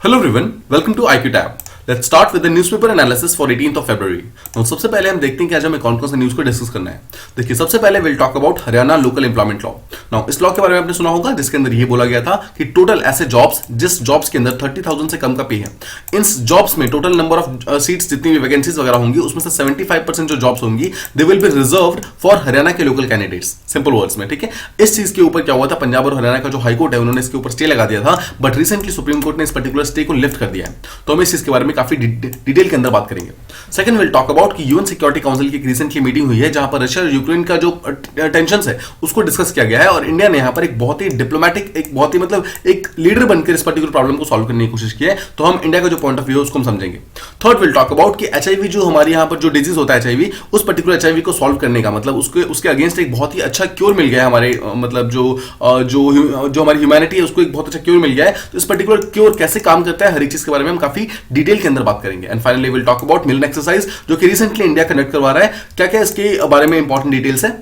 Hello everyone, welcome to IQ Tab. Let's start with the newspaper analysis for 18th of February. Now सबसे पहले हम देखते हैं कि आज हमें कौन कौन से न्यूज को डिस्कस करना है। देखिए सबसे पहले will talk about Haryana local employment law. Now इस लॉ के बारे में आपने सुना होगा जिसके अंदर ये बोला गया था कि टोटल ऐसे जॉब्स जिस जॉब्स के अंदर 30,000 से कम का पे है, इन जॉब्स में टोटल नंबर ऑफ सीट्स जितनी भी वैकेंसीज वगैरह होंगी उसमें से 75% जो जॉब्स होंगी they will be reserved for Haryana के लोकल कैंडिडेट्स। सिंपल वर्ड्स में, ठीक है। इस चीज के ऊपर क्या हुआ था, पंजाब और हरियाणा का जो हाईकोर्ट है उन्होंने इसके ऊपर स्टे लगा दिया था, बट रिसेंटली सुप्रीम कोर्ट ने इस पर्टिकुलर स्टे को लिफ्ट कर दिया है। तो हम इस चीज के बारे में काफी डिटेल के अंदर बात करेंगे। सेकंड विल टॉक अबाउट कि यूएन सिक्योरिटी काउंसिल की रिसेंटली मीटिंग हुई है जहां पर रशिया और यूक्रेन का जो टेंशंस है उसको डिस्कस किया गया है और इंडिया ने यहां पर एक बहुत ही डिप्लोमेटिक, एक बहुत ही मतलब एक लीडर बनकर इस पर्टिकुलर प्रॉब्लम को सॉल्व करने की कोशिश की है। तो हम इंडिया का जो पॉइंट ऑफ व्यू है उसको हम समझेंगे। थर्ड विल टॉक अबाउट कि एचआईवी जो हमारे यहां पर जो डिजीज होता है एचआईवी, उस पर्टिकुलर एचआईवी को सॉल्व करने का मतलब उसके अगेंस्ट एक बहुत ही अच्छा क्योर मिल गया है हमारे मतलब जो हमारी ह्यूमैनिटी है उसको एक बहुत अच्छा क्योर मिल गया है। तो इस पर्टिकुलर क्योर कैसे काम करता है हर एक चीज के बारे में हम काफी डिटेल के अंदर बात करेंगे। And finally will talk about Milan exercise जो कि रिसेंटली इंडिया कंडक्ट करवा रहा है, क्या क्या इसके बारे में इंपॉर्टेंट डिटेल्स है,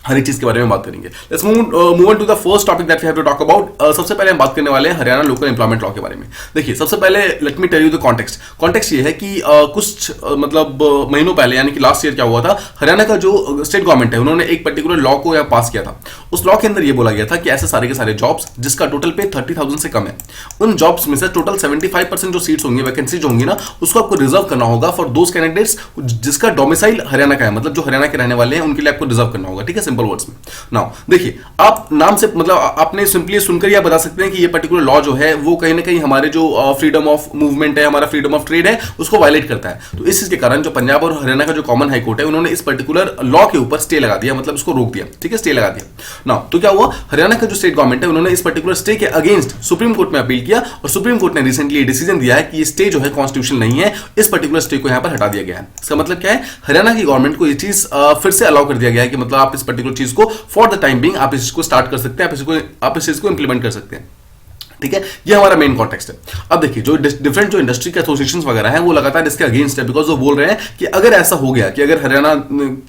हर एक चीज के बारे में बात करेंगे। Let's move on to the first topic that we have to talk about. सबसे पहले हम बात करने वाले हैं हरियाणा लोकल एम्प्लॉयमेंट लॉ के बारे में। देखिए सबसे पहले let me tell you the context ये है कि कुछ मतलब महीनों पहले यानी कि लास्ट ईयर क्या हुआ था, हरियाणा का जो स्टेट गवर्नमेंट है उन्होंने एक पर्टिकुलर लॉ को यहाँ पास किया था। उस लॉ के अंदर ये बोला गया था कि ऐसे सारे के सारे जॉब्स जिसका टोटल पे 30,000 से कम है, उन जॉब्स में से टोटल 75% जो सीट्स होंगी, वैकेंसीज होंगी ना, उसको आपको रिजर्व करना होगा फॉर दोज कैंडिडेट्स जिसका डोमिसाइल हरियाणा का है, मतलब जो हरियाणा के रहने वाले हैं उनके लिए आपको रिजर्व करना होगा। ठीक है, सिंपल वर्ड्स में। नाउ देखिए आप नाम से मतलब आपने सिंपली सुनकर यह बता सकते हैं कि ये पर्टिकुलर लॉ जो है वो कहीं ना कहीं हमारे जो फ्रीडम ऑफ मूवमेंट है, हमारा फ्रीडम ऑफ ट्रेड है, उसको वायलेट करता है। तो इस चीज के कारण जो पंजाब और हरियाणा का जो कॉमन हाई कोर्ट है उन्होंने इस पर्टिकुलर लॉ के ऊपर स्टे लगा दिया, मतलब इसको रोक दिया। ठीक है, स्टे लगा दिया। नाउ तो क्या हुआ, हरियाणा का जो स्टेट गवर्नमेंट है उन्होंने इस पर्टिकुलर स्टे के अगेंस्ट सुप्रीम कोर्ट में अपील किया और सुप्रीम कोर्ट ने रिसेंटली डिसीजन दिया है कि ये स्टे जो है कॉन्स्टिट्यूशनल नहीं है, इस पर्टिकुलर स्टे को यहां पर हटा दिया गया है। इसका मतलब क्या है, हरियाणा की गवर्नमेंट को ये चीज फिर से अलाउ कर दिया गया है कि मतलब आप इस पर्टिकुलर चीज को फॉर द टाइम बिंग आप इस चीज को स्टार्ट कर सकते हैं, आप इस चीज को इंप्लीमेंट कर सकते हैं। ठीक है, ये हमारा मेन कॉन्टेक्स्ट है। अब देखिए जो डिफरेंट जो इंडस्ट्री के एसोसिएशंस वगैरह हैं वो लगातार इसके अगेंस्ट है, बिकॉज वो बोल रहे हैं कि अगर ऐसा हो गया कि अगर हरियाणा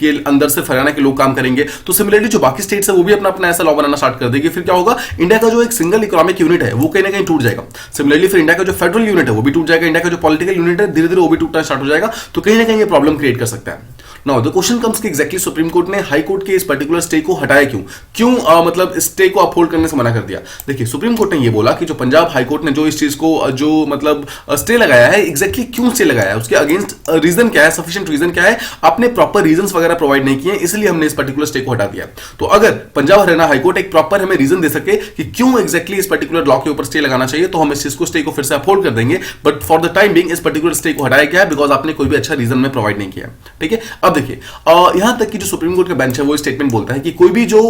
के अंदर सिर्फ हरियाणा के लोग काम करेंगे तो सिमिलरली जो बाकी स्टेट्स है वो भी अपना अपना ऐसा लॉ बनाना स्टार्ट कर देंगे। फिर क्या होगा, इंडिया का जो एक सिंगल इकोनॉमिक यूनिट है वो कहीं ना कहीं टूट जाएगा। सिमिलरली फिर इंडिया का जो फेडरल यूनिट है वो भी टूट जाएगा, इंडिया का जो पॉलिटिकल यूनिट है धीरे धीरे वो भी टूटना स्टार्ट हो जाएगा। तो कहीं ना कहीं ये प्रॉब्लम क्रिएट कर सकता है। नाउ द क्वेश्चन कम्स कि एग्जैक्टली सुप्रीम कोर्ट ने हाई कोर्ट के इस पर्टिकुलर स्टे को हटाया क्यों मतलब स्टे को अपहोल्ड करने से मना कर दिया। देखिए सुप्रीम कोर्ट ने ये बोला कि जो पंजाब हाई कोर्ट ने जो इस चीज को जो मतलब स्टे लगाया है, एग्जैक्टली क्यों स्टे लगाया है, उसके अगेंस्ट रीजन क्या है, सफिशिएंट रीजन क्या है, आपने प्रॉपर रीजंस वगैरह प्रोवाइड नहीं किए, इसलिए हमने इस पर्टिकुलर स्टे को हटा दिया। तो अगर पंजाब हरियाणा हाई कोर्ट एक प्रॉपर हमें रीजन दे सके कि क्यों एग्जैक्टली इस पर्टिकुलर लॉ के ऊपर स्टे लगाना चाहिए, तो हम इस चीज को स्टे को फिर से अपहोल्ड कर देंगे। But for the time being इस पर्टिकुलर स्टे को हटाया गया है बिकॉज आपने कोई भी अच्छा रीजन में प्रोवाइड नहीं किया। ठीक है, अब देखिए यहां तक कि जो सुप्रीम कोर्ट का बेंच है वो स्टेटमेंट बोलता है कि कोई भी जो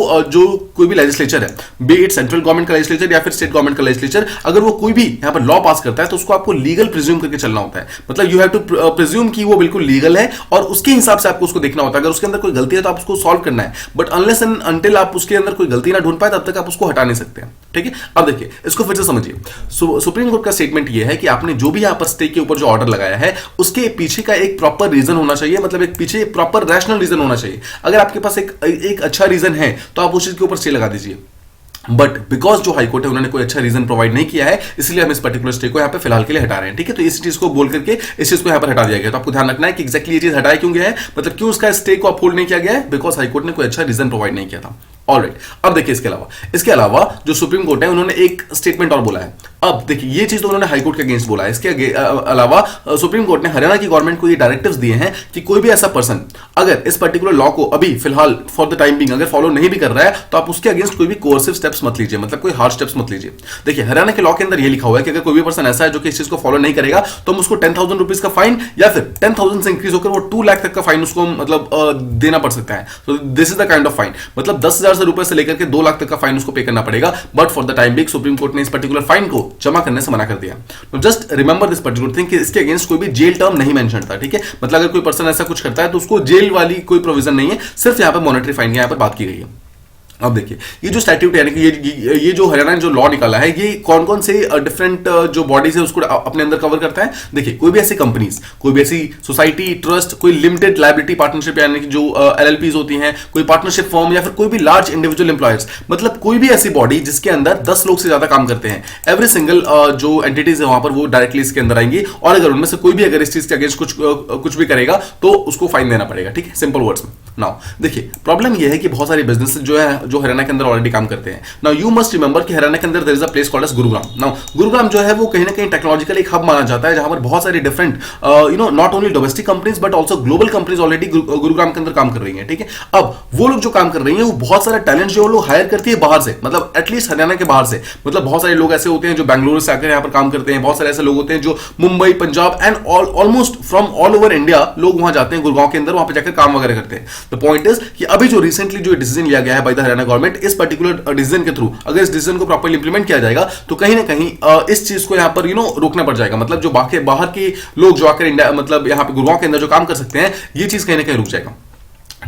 कोई भी लेजिस्लेचर है, बी इट सेंट्रल गवर्नमेंट का लेजिस्लेचर या फिर स्टेट गवर्नमेंट का लेजिस्लेचर, अगर वो कोई भी यहां पर लॉ पास करता है तो उसको आपको लीगल प्रिज्यूम करके चलना होता है। मतलब यू हैव टू प्रिज्यूम कि वो बिल्कुल लीगल है और उसके हिसाब से आपको उसको देखना होता है। अगर उसके अंदर कोई गलती है तो आप उसको सॉल्व करना है, बट अनलेस एंड अनटिल आप उसके अंदर कोई गलती ना ढूंढ पाए तब तक आप उसको हटा नहीं सकते हैं। ठीक है, अब देखिए इसको फिर से समझिए। सुप्रीम कोर्ट का स्टेटमेंट ये है कि आपने जो भी यहां पर स्टे के ऊपर जो ऑर्डर लगाया है उसके पीछे का एक प्रॉपर रीजन होना चाहिए, मतलब एक पीछे प्रॉपर रैशनल रीजन होना चाहिए। अगर आपके पास एक अच्छा रीजन है तो आप उस चीज के ऊपर स्टे लगा दीजिए, बट बिकॉज जो हाईकोर्ट है उन्होंने कोई अच्छा रीजन प्रोवाइड नहीं किया है इसलिए हम इस पर्टिकुलर स्टे को यहाँ पे फिलहाल के लिए हटा रहे हैं। ठीक है, तो इस चीज को बोल करके इस चीज को यहाँ पर हटा दिया गया। तो आपको ध्यान रखना है कि एग्जैक्टली ये चीज हटाया क्यों गया है, मतलब क्यों उसका स्टे को अपहोल्ड नहीं किया गया है, बिकॉज हाईकोर्ट ने कोई अच्छा रीजन प्रोवाइड नहीं किया था। ऑलराइट, अब देखिए इसके अलावा जो सुप्रीम कोर्ट है उन्होंने एक स्टेटमेंट और बोला है। अब देखिए ये चीज तो उन्होंने हाईकोर्ट के अगेंस्ट बोला है, इसके अलावा सुप्रीम कोर्ट ने हरियाणा की गवर्नमेंट को ये डायरेक्टिव्स दिए हैं कि कोई भी ऐसा पर्सन अगर इस पर्टिकुलर लॉ को अभी फिलहाल फॉर द टाइम बिंग अगर फॉलो नहीं भी कर रहा है तो आप उसके अगेंस्ट कोई भी कोर्सिव स्टेप्स मत लीजिए, मतलब कोई हार्ड स्टेप्स मत लीजिए। देखिए हरियाणा के लॉ के अंदर ये लिखा हुआ है कि अगर कोई भी पर्सन ऐसा है जो कि इस चीज को फॉलो नहीं करेगा तो हम उसको 10,000 रुपीज का फाइन या फिर 10,000 से इंक्रीज होकर वो 2 लाख तक का फाइन उसको मतलब देना पड़ सकता है। तो this is the kind of fine, मतलब 10,000 रुपए से लेकर के 2 लाख तक का फाइन उसको पे करना पड़ेगा। But for the time being supreme court ने इस पर्टिकुलर फाइन को जमा करने से मना कर दिया। तो just remember this particular thing कि इसके अगेंस्ट कोई भी जेल टर्म नहीं मेंशन था। ठीक है, मतलब अगर कोई पर्सन ऐसा कुछ करता है तो उसको जेल वाली कोई प्रोविजन नहीं है, सिर्फ यहां पर मॉनेटरी फाइन की यहां पर बात की गई है। अब देखिए ये जो स्टैट्यूट यानी कि ये जो हरियाणा ने जो लॉ निकाला है, ये कौन कौन से डिफरेंट जो बॉडीज है उसको अपने अंदर कवर करता है। देखिए कोई भी ऐसी कंपनीज, कोई भी ऐसी सोसाइटी, ट्रस्ट, कोई लिमिटेड लायबिलिटी पार्टनरशिप यानी कि जो एलएलपीज होती हैं, कोई पार्टनरशिप फर्म, या फिर कोई भी लार्ज इंडिविजुअल एम्प्लॉयर्स, मतलब कोई भी ऐसी बॉडी जिसके अंदर 10 लोग से ज्यादा काम करते हैं, एवरी सिंगल जो एंटिटीज है वहां पर वो डायरेक्टली इसके अंदर आएंगी, और अगर उनमें से कोई भी अगर इस चीज के अगेंस्ट कुछ भी करेगा तो उसको फाइन देना पड़ेगा। ठीक है, सिंपल वर्ड्स में। नाउ देखिए प्रॉब्लम यह है कि बहुत सारे बिजनेस जो है जो हरियाणा के अंदर ऑलरेडी काम करते हैं। नाउ यू मस्ट रिमेंबर कि हरियाणा के अंदर there is a place called as Gurugram. Now Gurugram जो है वो कहीं ना कहीं टेक्नोलॉजिकल एक हब माना जाता है, जहां पर बहुत सारी different not only domestic companies but also global companies already Gurugram के अंदर काम कर रही है। ठीक है, अब वो लोग जो काम कर रही है वो बहुत सारा टैलेंट जो लोग हायर करती है बाहर से, मतलब एटलीस्ट हरियाणा के बाहर से। मतलब बहुत सारे लोग ऐसे होते हैं जो बैंगलोर से आकर यहाँ पर काम करते हैं, बहुत सारे ऐसे लोग होते हैं जो Mumbai, Punjab and almost from all over India लोग वहां जाते हैं गुरुगांव के अंदर, वहां पर जाकर काम वगैरह करते हैं। द पॉइंट इज कि अभी जो रिसेंटली जो डिसीजन लिया गया है बाय द हरियाणा गवर्नमेंट, इस पर्टिकुलर डिसीजन के थ्रू अगर इस डिसीजन को प्रॉपर्ली इंप्लीमेंट किया जाएगा तो कहीं ना कहीं इस चीज को यहां पर रोकना पड़ जाएगा। मतलब जो बाहर के लोग जो आकर इंडिया, मतलब यहां पे गुरुगांव के अंदर जो काम कर सकते हैं, ये चीज कहीं ना कहीं रुक जाएगा।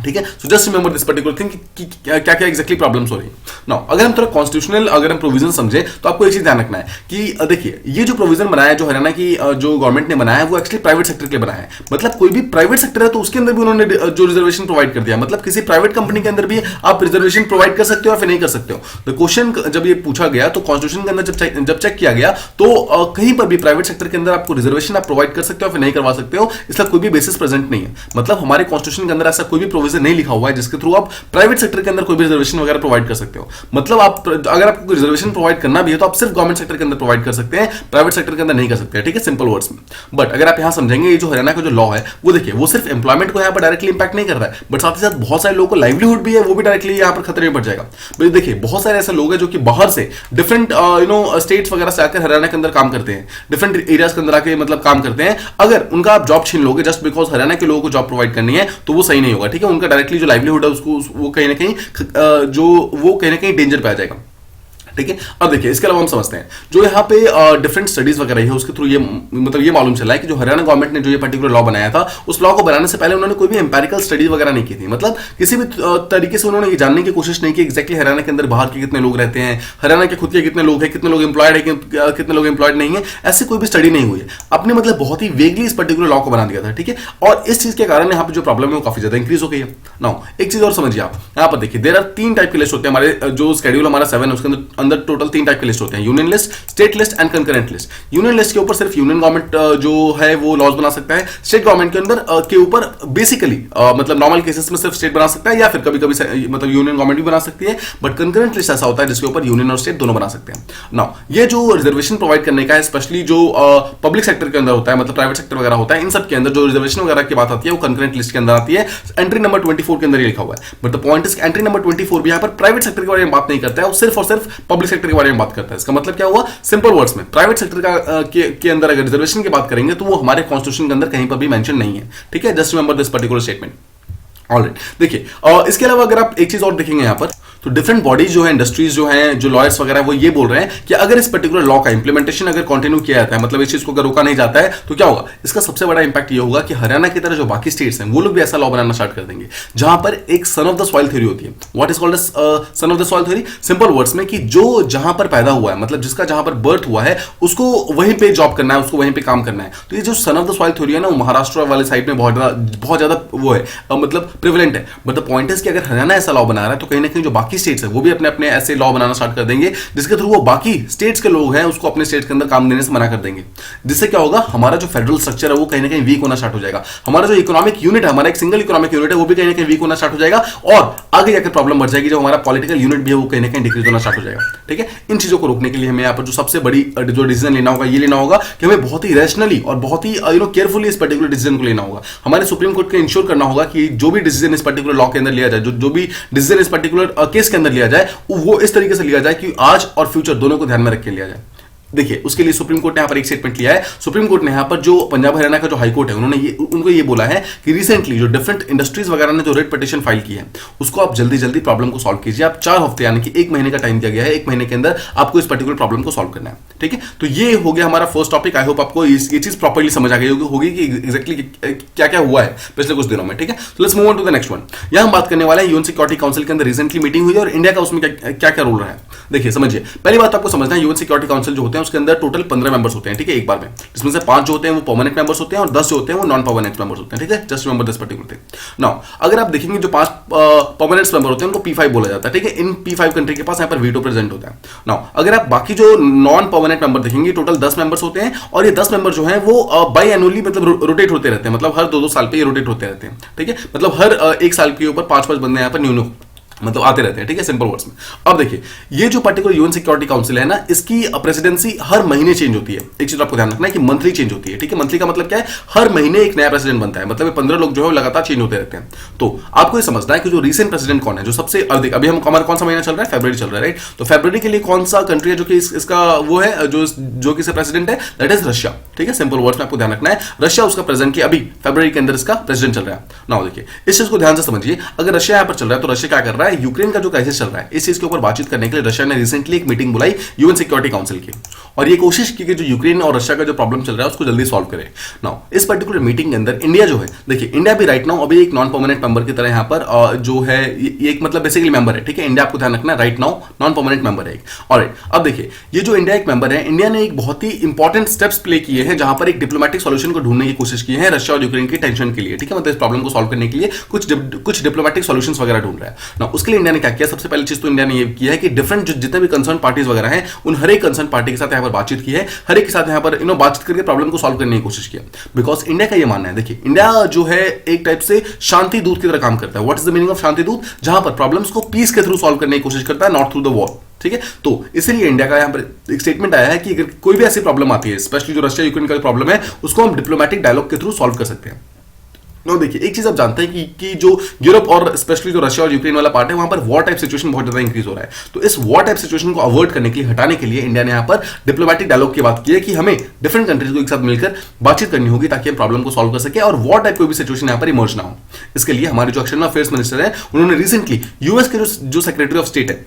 ठीक है, so just remember this particular thing कि क्या क्या एग्जैक्टली प्रॉब्लम्स हो रही है। नाउ अगर हम थोड़ा कॉन्स्टिट्यूशनल अगर हम प्रोविजन समझे तो आपको एक चीज ध्यान रखना है कि देखिए ये जो प्रोविजन बनाया है जो हरियाणा की जो गवर्नमेंट ने बनाया है वो एक्चुअली प्राइवेट सेक्टर के लिए बनाया है। मतलब कोई भी प्राइवेट सेक्टर है तो उसके अंदर भी उन्होंने जो रिजर्वेशन प्रोवाइड कर दिया, मतलब किसी प्राइवेट कंपनी के अंदर भी आप रिजर्वेशन प्रोवाइड कर सकते हो या फिर नहीं कर सकते हो। द क्वेश्चन जब ये पूछा गया तो कॉन्स्टिट्यूशन के अंदर जब चेक किया गया तो कहीं पर भी प्राइवेट सेक्टर के अंदर आपको रिजर्वेशन आप प्रोवाइड कर सकते हो फिर नहीं करवा सकते हो, इसका कोई भी बेसिस प्रेजेंट नहीं है। मतलब हमारे कॉन्स्टिट्यूशन के अंदर ऐसा कोई भी प्रोविजन नहीं लिखा हुआ है जिसके थ्रू आप प्राइवेट सेक्टर के अंदर कोई भी रिजर्वेशन वगैरह प्रोवाइड कर सकते हो। मतलब आप अगर आपको रिजर्वेशन प्रोवाइड करना भी है तो आप सिर्फ गवर्नमेंट सेक्टर के अंदर प्रोवाइड कर सकते हैं, प्राइवेट सेक्टर के अंदर नहीं कर सकते हैं। ठीक है, सिंपल वर्ड्स में। बट अगर आप यहां समझेंगे ये जो हरियाणा का जो लॉ है वो देखिए वो सिर्फ एम्प्लॉयमेंट को यहां पर डायरेक्टली इंपैक्ट नहीं कर रहा है, बट साथ ही साथ बहुत सारे लोगों को लाइवलीहुड भी है वो भी डायरेक्टली यहां पर खतरे में पड़ जाएगा। भाई देखिए बहुत सारे ऐसे लोग हैं जो कि बाहर से डिफरेंट स्टेट्स वगैरह से आकर हरियाणा के अंदर काम करते हैं, डिफरेंट एरियाज के अंदर आके मतलब काम करते हैं। अगर उनका आप जॉब छीन लोगे जस्ट बिकॉज हरियाणा के लोगों को जॉब प्रोवाइड करनी है तो वो सही नहीं होगा। ठीक है, उनका डायरेक्टली जो लाइवलीहुड है उसको वो कहीं ना कहीं डेंजर पे आ जाएगा। ठीक है, अब देखिए इसके अलावा हम समझते हैं जो यहाँ पे डिफरेंट स्टडीज वगैरह है उसके थ्रू ये मतलब ये मालूम चला है कि जो हरियाणा गवर्नमेंट ने जो ये पर्टिकुलर लॉ बनाया था उस लॉ को बनाने से पहले उन्होंने कोई भी एम्पेरिकल स्टडीज वगैरह नहीं की थी। मतलब किसी भी तरीके से उन्होंने ये जानने की कोशिश नहीं की एक्जैक्टली हरियाणा के अंदर बाहर के कितने लोग रहते हैं, हरियाणा के खुद के कितने लोग हैं, कितने लोग एम्प्लॉयड है, कितने लोग एम्प्लॉयड नहीं है, ऐसी कोई भी स्टडी नहीं हुई है। आपने मतलब बहुत ही वेगली इस पर्टिकुलर लॉ को बना दिया था। ठीक है, और इस चीज के कारण यहाँ पे जो प्रॉब्लम है वो काफी ज्यादा इंक्रीज हो गई है। नाउ एक चीज और समझिए आप यहाँ पर देखिए देयर आर 3 टाइप के लिस्ट होते हैं हमारे जो स्केड्यूल हमारा 7 है उसके अंदर टोटल 3 टाइप लिस्ट होते हैं, union list, state list and concurrent list. Union list के ऊपर सिर्फ यूनियन गवर्नमेंट जो है वो लॉज बना सकता है, स्टेट गवर्नमेंट के अंदर के ऊपर बेसिकली मतलब नॉर्मल केसेस में सिर्फ स्टेट बना सकता है या फिर कभी कभी मतलब यूनियन गवर्नमेंट भी बना सकती है, बट कंकरेंट लिस्ट ऐसा होता है जिसके ऊपर यूनियन और स्टेट दोनों बना सकते हैं। नाउ ये जो रिजर्वेशन प्रोवाइड करने का है स्पेशली जो पब्लिक सेक्टर के अंदर होता है मतलब प्राइवेट सेक्टर वगैरह होता है, इन सब के अंदर जो रिजर्वेशन वगैरह की बात आती है वो कंकरेंट लिस्ट के अंदर आती है। एंट्री नंबर 24 के अंदर ये लिखा हुआ है, but the point is entry number 24 भी यहाँ पर प्राइवेट सेक्टर के बारे में बात नहीं करता है, वो सिर्फ और सिर्फ पब्लिक सेक्टर के बारे में बात करता है। इसका मतलब क्या हुआ, सिंपल वर्ड्स में प्राइवेट सेक्टर का के अंदर अगर रिजर्वेशन की बात करेंगे तो वो हमारे कॉन्स्टिट्यूशन के अंदर कहीं पर भी मेंशन नहीं है। ठीक है, just remember this particular statement. Alright, देखिए इसके अलावा अगर आप एक चीज और देखेंगे यहाँ पर तो डिफरेंट बॉडीज जो है, इंडस्ट्रीज जो हैं, जो लॉयर्स वगैरह वो ये बोल रहे हैं कि अगर इस पर्टिकुलर लॉ का इंप्लीमेंटेशन अगर कंटिन्यू किया जाता है मतलब इस चीज को अगर रोका नहीं जाता है तो क्या होगा, इसका सबसे बड़ा इंपैक्ट ये होगा कि हरियाणा की तरह जो बाकी स्टेट्स हैं वो लोग भी ऐसा लॉ बनाना स्टार्ट कर देंगे जहां पर एक son of the soil theory होती है। What is called son of the soil theory? Simple words में कि जो जहां पर पैदा हुआ है मतलब जिसका जहां पर बर्थ हुआ है उसको वहीं पे जॉब करना है, उसको वहीं पे काम करना है। तो ये जो son of the soil theory है ना वो महाराष्ट्र वाले साइड में बहुत ज्यादा वो है मतलब प्रिवलेंट है। बट द पॉइंट इज कि अगर हरियाणा ऐसा लॉ बना रहा है तो कहीं ना कहीं जो बाकी स्टेट्स है वो भी अपने ऐसे लॉ बनाना स्टार्ट कर देंगे जिसके थ्रू वो बाकी स्टेट्स के लोग हैं उसको अपने स्टेट के अंदर काम देने से मना कर देंगे। जिससे क्या होगा, हमारा जो फेडरल स्ट्रक्चर है वो कहीं ना कहीं वीक होना स्टार्ट हो जाएगा। हमारा जो इकोनॉमिक यूनिट है, हमारा एक सिंगल इकोनॉमिक यूनिट है वो भी कहीं ना कहीं वीक होना स्टार्ट हो जाएगा और आगे जाकर प्रॉब्लम बढ़ जाएगी। जो हमारा पॉलिटिकल यूनिट भी है वो कहीं ना कहीं डिक्रीज होना स्टार्ट हो जाएगा। ठीक है, इन चीजों को रोकने के लिए हमें यहाँ पर जो सबसे बड़ी जो डिसीजन लेना होगा ये लेना होगा कि हमें बहुत ही रैशनली और बहुत ही केयरफुली इस पर्टिकुलर डिसीजन को लेना होगा। हमारे सुप्रीम कोर्ट को इंश्योर करना होगा कि जो भी डिसीजन इस पर्टिकुलर लॉ के अंदर लिया जाए, जो भी डिसीजन इस पर्टिकुलर केस के अंदर लिया जाए वो इस तरीके से लिया जाए कि आज और फ्यूचर दोनों को ध्यान में रख के लिया जाए। देखिए उसके लिए सुप्रीम कोर्ट ने यहाँ पर एक स्टेटमेंट लिया है। सुप्रीम कोर्ट ने यहाँ पर जो पंजाब हरियाणा का जो हाई कोर्ट है उनको ये बोला है कि रिसेंटली जो डिफरेंट इंडस्ट्रीज वगैरह ने जो रेट पिटीशन फाइल की है उसको आप जल्दी जल्दी प्रॉब्लम को सॉल्व कीजिए। आप 4 हफ्ते यानी कि 1 महीने का टाइम दिया गया है, 1 महीने के अंदर आपको इस पर्टिकुलर प्रॉब्लम को सॉल्व करना है। ठीक है, तो ये हो गया हमारा फर्स्ट टॉपिक। आई होप आपको ये चीज प्रॉपर्ली समझ आ गई होगी कि एग्जैक्टली क्या क्या हुआ है पिछले कुछ दिनों में। ठीक है, तो let's move on to the next one. यहां हम बात करने वाले हैं यूएन सिक्योरिटी काउंसिल के अंदर रिसेंटली मीटिंग हुई है और इंडिया का उसमें क्या क्या रोल रहा है। देखिए समझिए, पहली बात आपको समझना है यूएन सिक्योरिटी काउंसिल जो होते हैं उसके अंदर टोटल 15 मेंबर्स होते हैं। ठीक है, एक बार में जिसमें से 5 जो होते हैं वो परमानेंट मेंबर्स होते हैं और 10 जो होते हैं वो नॉन परमानेंट मेंबर्स होते हैं। ठीक है, just remember this particular thing. Now अगर आप देखेंगे जो 5 परमानेंट मेंबर होते हैं उनको P5 बोला जाता है। ठीक है, इन P5 कंट्री के पास यहाँ पर वीटो प्रेजेंट होता है। नाउ अगर आप बाकी जो नॉन परमानेंट मेंबर देखेंगे टोटल 10 मेंबर्स होते हैं और ये 10 मेंबर जो हैं वो बाई एनुअली मतलब रोटेट होते रहते हैं, मतलब हर 2-2 साल पे ये रोटेट होते रहते हैं। ठीक है, मतलब हर 1 साल के ऊपर 5-5 बंदे यहाँ पर न्यू मतलब आते रहते हैं। ठीक है, सिंपल वर्ड्स में। अब देखिए ये जो पर्टिकुलर यूएन सिक्योरिटी काउंसिल है ना, इसकी प्रेसिडेंसी हर महीने चेंज होती है। एक चीज आपको ध्यान रखना है कि मंथली चेंज होती है। ठीक है, मंथली का मतलब क्या है, हर महीने एक नया प्रेसिडेंट बनता है, मतलब 15 लोग जो है लगातार चेंज होते रहते हैं। तो आपको ये समझना है कि जो रिसेंट प्रेसिडेंट कौन है, जो सबसे अधिक, अभी हम हमारा कौन सा महीना चल रहा है, फरवरी चल रहा है, राइट। तो फरवरी के लिए कौन सा कंट्री है जो कि इसका वो है जो कि प्रेसिडेंट है, दैट इज रशिया। ठीक है, सिंपल वर्ड्स में आपको ध्यान रखना है, रशिया उसका प्रेजेंटली अभी फरवरी के अंदर इसका प्रेसिडेंट चल रहा है। नाउ देखिए इस चीज को ध्यान से समझिए, अगर रशिया यहाँ पर चल रहा है तो रशिया क्या कर रहा है, यूक्रेन का जो चल रहा है इस चीज के ऊपर बातचीत करने के लिए रशिया ने रिसेंटली एक मीटिंग बुलाई यूएन सिक्योरिटी काउंसिल की और ये कोशिश की कि जो यूक्रेन और रशिया का जो प्रॉब्लम चल रहा है उसको जल्दी सॉल्व करे। नाउ इस पर्टिकुलर मीटिंग के अंदर इंडिया जो है, देखिए इंडिया भी राइट नाउ अभी एक नॉन परमानेंट मेंबर की तरह यहाँ पर जो है ये एक मतलब बेसिकली मेंबर है। ठीक है, इंडिया आपको ध्यान रखना है right now non permanent member है। ऑलराइट, अब देखिए ये जो इंडिया एक मेंबर है, इंडिया ने एक बहुत ही इंपॉर्टेंट स्टेप्स प्ले किए हैं जहां पर एक डिप्लोमेटिक सॉल्यूशन को ढूंढने की कोशिश की है रशिया और यूक्रेन की टेंशन के लिए। ठीक है, मतलब इस प्रॉब्लम को सॉल्व करने के लिए कुछ डिप्लोमेटिक सॉल्यूशंस वगैरह ढूंढ रहा है ना। उसके लिए इंडिया ने क्या किया, सबसे पहली चीज तो इंडिया ने ये किया है कि डिफरेंट जितने भी कंसर्न पार्टीज वगैरह हैं उन हर एक कंसर्न पार्टी के साथ यहाँ पर बातचीत की है, हर एक के साथ यहाँ पर बातचीत करके प्रॉब्लम को सॉल्व करने की कोशिश किया। बिकॉज इंडिया का ये मानना है, देखिए इंडिया जो है एक टाइप से शांति दूत की तरह काम करता है। What is the meaning of शांति दूत, जहां पर प्रॉब्लम्स को पीस के थ्रू सॉल्व करने की कोशिश करता है, नॉट थ्रू द वॉर। ठीक है, तो इसलिए इंडिया का यहाँ पर एक स्टेटमेंट आया है कि अगर कोई भी ऐसी प्रॉब्लम आती है, स्पेशली जो रशिया यूक्रेन का प्रॉब्लम है, उसको हम डिप्लोमेटिक डायलॉग के थ्रू सॉल्व कर सकते हैं। नो देखिए एक चीज आप जानते हैं कि जो यूरोप और स्पेशली जो रशिया और यूक्रेन वाला पार्ट है वहां पर वॉर टाइप सिचुएशन बहुत ज्यादा इंक्रीज हो रहा है। तो इस वॉर टाइप सिचुएशन को अवॉइड करने के लिए, हटाने के लिए इंडिया ने यहां पर डिप्लोमेटिक डायलॉग की बात की है कि हमें डिफरेंट कंट्रीज को एक साथ मिलकर बातचीत करनी होगी ताकि हम प्रॉब्लम को सॉल्व कर सके और वॉर टाइप कोई भी सिचुएशन यहां पर इमर्ज ना हो। इसके लिए हमारे जो एक्सटर्नल अफेयर्स मिनिस्टर है उन्होंने रिसेंटली यूएस के जो सेक्रेटरी ऑफ स्टेट है,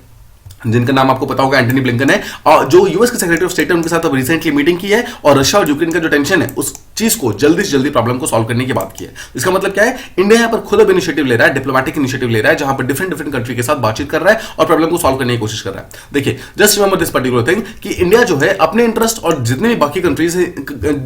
जिनका नाम आपको पता होगा एंटनी ब्लिंकन है, और जो यूएस के सेक्रेटरी ऑफ स्टेट है उनके साथ अब रिसेंटली मीटिंग की है और रशिया और यूक्रेन का जो टेंशन है उस चीज को जल्दी से जल्दी प्रॉब्लम को सॉल्व करने की बात की है। इसका मतलब क्या है, इंडिया यहां पर खुद अब इनिशिएटिव ले रहा है, डिप्लोमेटिक इनिशिएटिव ले रहा है, जहां पर डिफरेंट कंट्री के साथ बातचीत कर रहा है और प्रॉब्लम को सॉल्व करने की कोशिश कर रहा है। देखिए just remember this particular thing कि इंडिया जो है अपने इंटरेस्ट और जितने भी बाकी कंट्रीज है,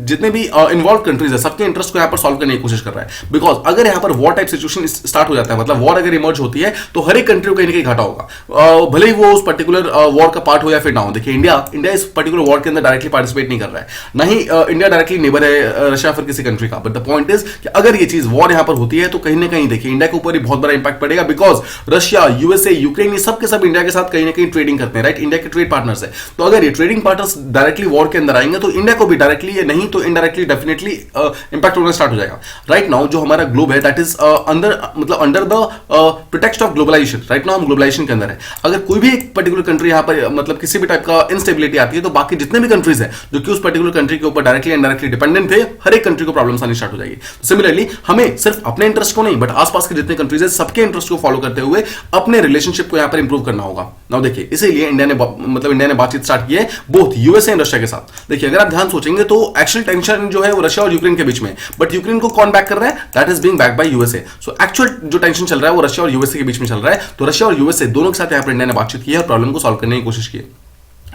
जितने भी इन्वॉल्व कंट्रीज है, सबके इंटरेस्ट को यहां पर सॉल्व करने की कोशिश कर रहा है। बिकॉज अगर यहां पर वॉर टाइप सिचुएशन स्टार्ट हो जाता है, मतलब वॉर अगर इमर्ज होती है तो हर एक कंट्री को कहीं ना कहीं घाटा होगा, भले ही वो उस पर्टिकुलर वॉर का पार्ट हो या फिर ना हो। देखिए इंडिया इस पर्टिकुलर वॉर के अंदर डायरेक्टली पार्टिसिपेट नहीं कर रहा है, ना ही इंडिया डायरेक्टली नेबर है रशिया फिर किसी कंट्री का। बट द पॉइंट इज कि अगर ये चीज वॉर यहां पर होती है तो कहीं ना कहीं देखिए इंडिया के ऊपर ही बहुत बड़ा इंपैक्ट पड़ेगा। बिकॉज रशिया, यूएसए, यूक्रेन, ये सब के सब इंडिया के साथ कहीं ना कहीं ट्रेडिंग करते हैं, राइट। इंडिया के ट्रेड पार्टनर्स है, तो अगर ये ट्रेडिंग पार्टनर्स डायरेक्टली वॉर के अंदर आएंगे तो इंडिया को भी डायरेक्टली नहीं तो इनडायरेक्टली डेफिनेटली इंपैक्ट होना स्टार्ट हो जाएगा। राइट नाउ जो हमारा ग्लोब है that is under the protect of globalisation. Right now हम ग्लोबलाइजेशन के अंदर है। अगर कोई भी एक पर्टिकुलर कंट्री यहां पर मतलब किसी भी टाइप का इंस्टेबिलिटी आती है तो बाकी जितने भी कंट्रीज हैं जो कि उस पर्टिकुलर कंट्री के ऊपर डायरेक्टली इनडायरेक्टली डिपेंडेंट थे, हर एक कंट्री को प्रॉब्लम्स आनी स्टार्ट हो जाएगी। सिमिलरली हमें सिर्फ अपने इंटरेस्ट को नहीं बट आसपास के जितने कंट्रीज है सबके इंटरेस्ट को फॉलो करते हुए अपने रिलेशनशिप को यहां पर इंप्रूव करना होगा। नाउ देखिए इसीलिए इंडिया ने बातचीत स्टार्ट की है बोथ यूएसए एंड रशिया के साथ। देखिए अगर आप ध्यान सोचेंगे तो एक्चुअल टेंशन जो है वो रशिया और यूक्रेन के बीच में, बट यूक्रेन को कौन बैक कर रहा है, that is being back by USA. So actual जो टेंशन चल रहा है वो रशिया और यूएसए के बीच में चल रहा है। तो रशिया और यूएसए दोनों के साथ यहां पर इंडिया ने बातचीत की है और प्रॉब्लम को सॉल्व करने की कोशिश की है।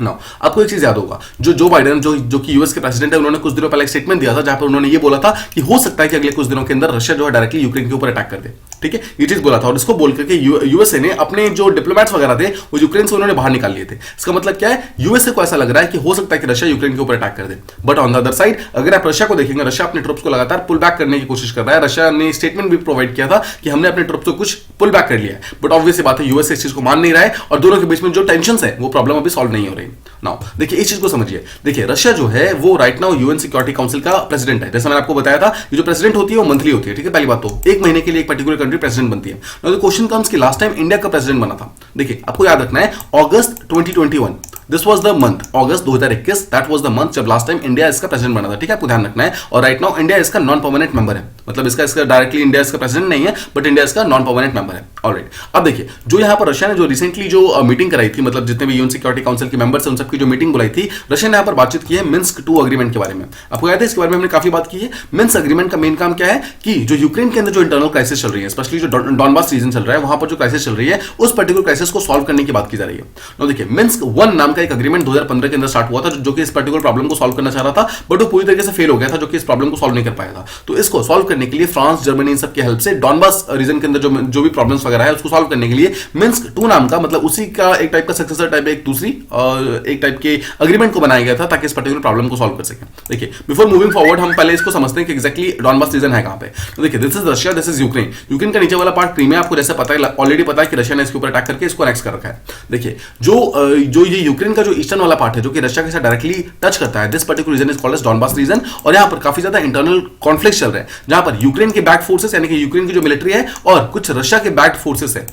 ना आपको एक चीज याद होगा, जो बाइडेन जो कि यूएस के प्रेसिडेंट है, उन्होंने कुछ दिनों पहले एक स्टेटमेंट दिया था जहां पर उन्होंने ये बोला था कि हो सकता है कि अगले कुछ दिनों के अंदर रशिया जो है डायरेक्टली यूक्रेन के ऊपर अटैक कर दे। ठीक है, ये चीज बोला था और इसको बोल करके यूएसए ने अपने जो डिप्लोमेट्स वगैरह थे वो यूक्रेन से उन्होंने बाहर निकाल लिए थे। इसका मतलब क्या है, यूएसए को ऐसा लग रहा है कि हो सकता है कि रशिया यूक्रेन के ऊपर अटैक कर दे। But on the other side अगर आप रशिया को देखेंगे, रशिया अपने ट्रुप्स को लगातार पुल बैक करने की कोशिश कर रहा है। रशिया ने स्टेटमेंट भी प्रोवाइड किया था कि हमने अपने ट्रुप्स को कुछ पुल बैक कर लिया है, बट ऑब्वियस बात है यूएसए इस चीज को मान नहीं रहा है और दोनों के बीच में जो टेंशन है वो प्रॉब्लम अभी सॉल्व नहीं हो रही। नाउ देखिए इस चीज को समझिए, देखिए रशिया जो है वो right now UN security council का प्रेसिडेंट है। जैसा मैंने आपको बताया था ये जो प्रेसिडेंट होती है वो मंथली होती है। ठीक है, पहली बात तो एक महीने के लिए एक पर्टिकुलर कंट्री प्रेसिडेंट बनती है। नाउ द क्वेश्चन कम्स कि लास्ट टाइम इंडिया का प्रेसिडेंट बना था, देखिए आपको याद रखना है अगस्त 2021 this was the month August 2021, that was the month जब लास्ट टाइम इंडिया इसका प्रेसिडेंट बना था, ठीक है, आपको ध्यान रखना है। और राइट नाउ इंडिया इसका नॉन परमानेंट मेंबर है, मतलब इसका डायरेक्टली इंडिया इसका प्रेसिडेंट नहीं है, बट इंडिया इसका नॉन परमानेंट मेंबर है। ऑलराइट, अब देखिए जो यहाँ पर रशिया ने जो रिसेंटली जो मीटिंग कराई थी, मतलब जितने भी यूएन सिक्योरिटी काउंसिल के मेंबर्स हैं उन सबकी जो मीटिंग बुलाई थी, रशिया ने यहाँ पर बातचीत की है मिन्स्क 2 अग्रीमेंट के बारे में। आपको याद है इसके बारे में हमने काफी बात की है। मिन्स्क अग्रीमेंट का मेन काम क्या है कि जो यूक्रेन के अंदर जो इंटरनल क्राइसिस चल रही है, स्पेशली जो डॉनबास रीजन चल रहा है, वहां पर जो क्राइसिस चल रही है, उस पर्टिकुलर क्राइसिस को सॉल्व करने की बात की जा रही है। तो देखिए मिन्स्क 1 नाम का एक अग्रीमेंट 2015 के अंदर स्टार्ट हुआ था, जो कि इस पर्टिकुलर प्रॉब्लम को सॉल्व करना चाह रहा था, बट वो पूरी तरीके से फेल हो गया था, जो कि इस प्रॉब्लम को सॉल्व नहीं कर पाया था। तो इसको सॉल्व करने के लिए फ्रांस, जर्मनी, इन सबकी हेल्प से डॉनबास रीजन के अंदर जो भी प्रॉब्लम्स वगैरह है उसको सॉल्व करने के लिए मिन्स्क 2 नाम का, मतलब उसी का एक टाइप का सक्सेसर टाइप, एक दूसरी एक टाइप के अग्रीमेंट को बनाया गया था ताकि इस पर्टिकुलर प्रॉब्लम को सॉल्व कर सके। देखिए बिफोर मूविंग फॉरवर्ड हम पहले इसको समझते हैं कि एक्जैक्टली डॉनबास रीजन है कहां पे। तो देखिए this is Russia, this is Ukraine. Ukraine का नीचे वाला पार्ट क्रीमिया, आपको जैसे पता है, ऑलरेडी पता है कि रशिया ने इसके ऊपर अटैक करके इसको एनेक्स कर रखा है। देखिए जो ये यूक्रेन का जो ईस्टर्न वाला पार्ट है, जो कि रशिया के साथ डायरेक्टली टच करता है, this particular region is called as Donbas region. और यहां पर काफी ज्यादा इंटरनल कॉन्फ्लिक्ट चल रहे हैं, जहां पर यूक्रेन के बैक फोर्सेस यानी कि यूक्रेन की जो मिलिट्री है और कुछ रशिया के बैक फोर्सेस है,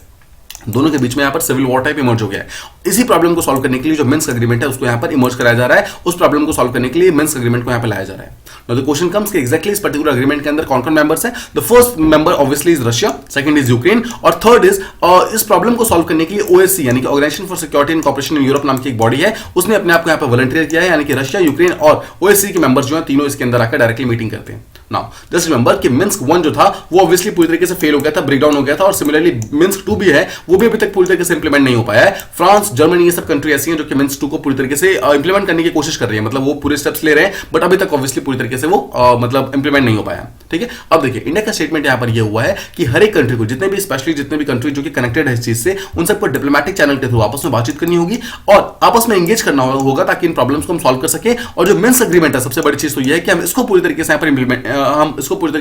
दोनों के बीच में यहाँ पर सिविल वॉर टाइप इमर्ज हो गया है। इसी प्रॉब्लम को सॉल्व करने के लिए जो मिन्स्क एग्रीमेंट है उसको यहाँ पर इमर्ज कराया जा रहा है, उस प्रॉब्लम को सॉल्व करने के लिए मिन्स्क एग्रीमेंट को यहाँ पर लाया जा रहा है। Now the question comes कि exactly इस पर्टिकुलर एग्रीमेंट के अंदर कौन कौन मेंबर्स हैं। The first member obviously is Russia, second is Ukraine और थर्ड इज इस प्रॉब्लम को सॉल्व करने के लिए ओएससी यानी कि organisation for security and cooperation in Europe नाम की एक बॉडी है, उसने अपने आप को यहाँ पर वॉलंटियर किया है, यानी कि रशिया, यूक्रेन और ओएससी के मेंबर्स जो हैं तीनों इसके अंदर आकर डायरेक्टली मीटिंग करते हैं। नाउ जस्ट रिमेंबर कि मिन्स्क 1 जो था वो ऑब्वियसली पूरी तरीके से फेल हो गया था, ब्रेकडाउन हो गया था, और सिमिलरली मिन्स्क 2 भी है, वो भी अभी तक पूरी तरीके से इंप्लीमेंट नहीं हो पाया है। फ्रांस, जर्मनी, ये सब कंट्री ऐसी हैं जो कि मिन्स्क 2 को पूरी तरीके से इंप्लीमेंट करने की कोशिश कर रही है, मतलब वो पूरे स्टेप्स ले रहे हैं, बट अभी तक ऑब्वियसली पूरी तरीके से वो मतलब इंप्लीमेंट नहीं हो पाया। ठीक है, अब देखिए इंडिया का स्टेटमेंट यहां पर ये हुआ है कि हर एक कंट्री को, जितने भी कंट्री जो कि कनेक्टेड है इस चीज से, उन सबको डिप्लोमेटिक चैनल के थ्रू आपस में बातचीत करनी होगी और आपस में एंगेज करना होगा ताकि इन प्रॉब्लम्स को हम सॉल्व कर सके। और जो मिन्स्क एग्रीमेंट है, सबसे बड़ी चीज तो ये है कि हम इसको पूरी तरीके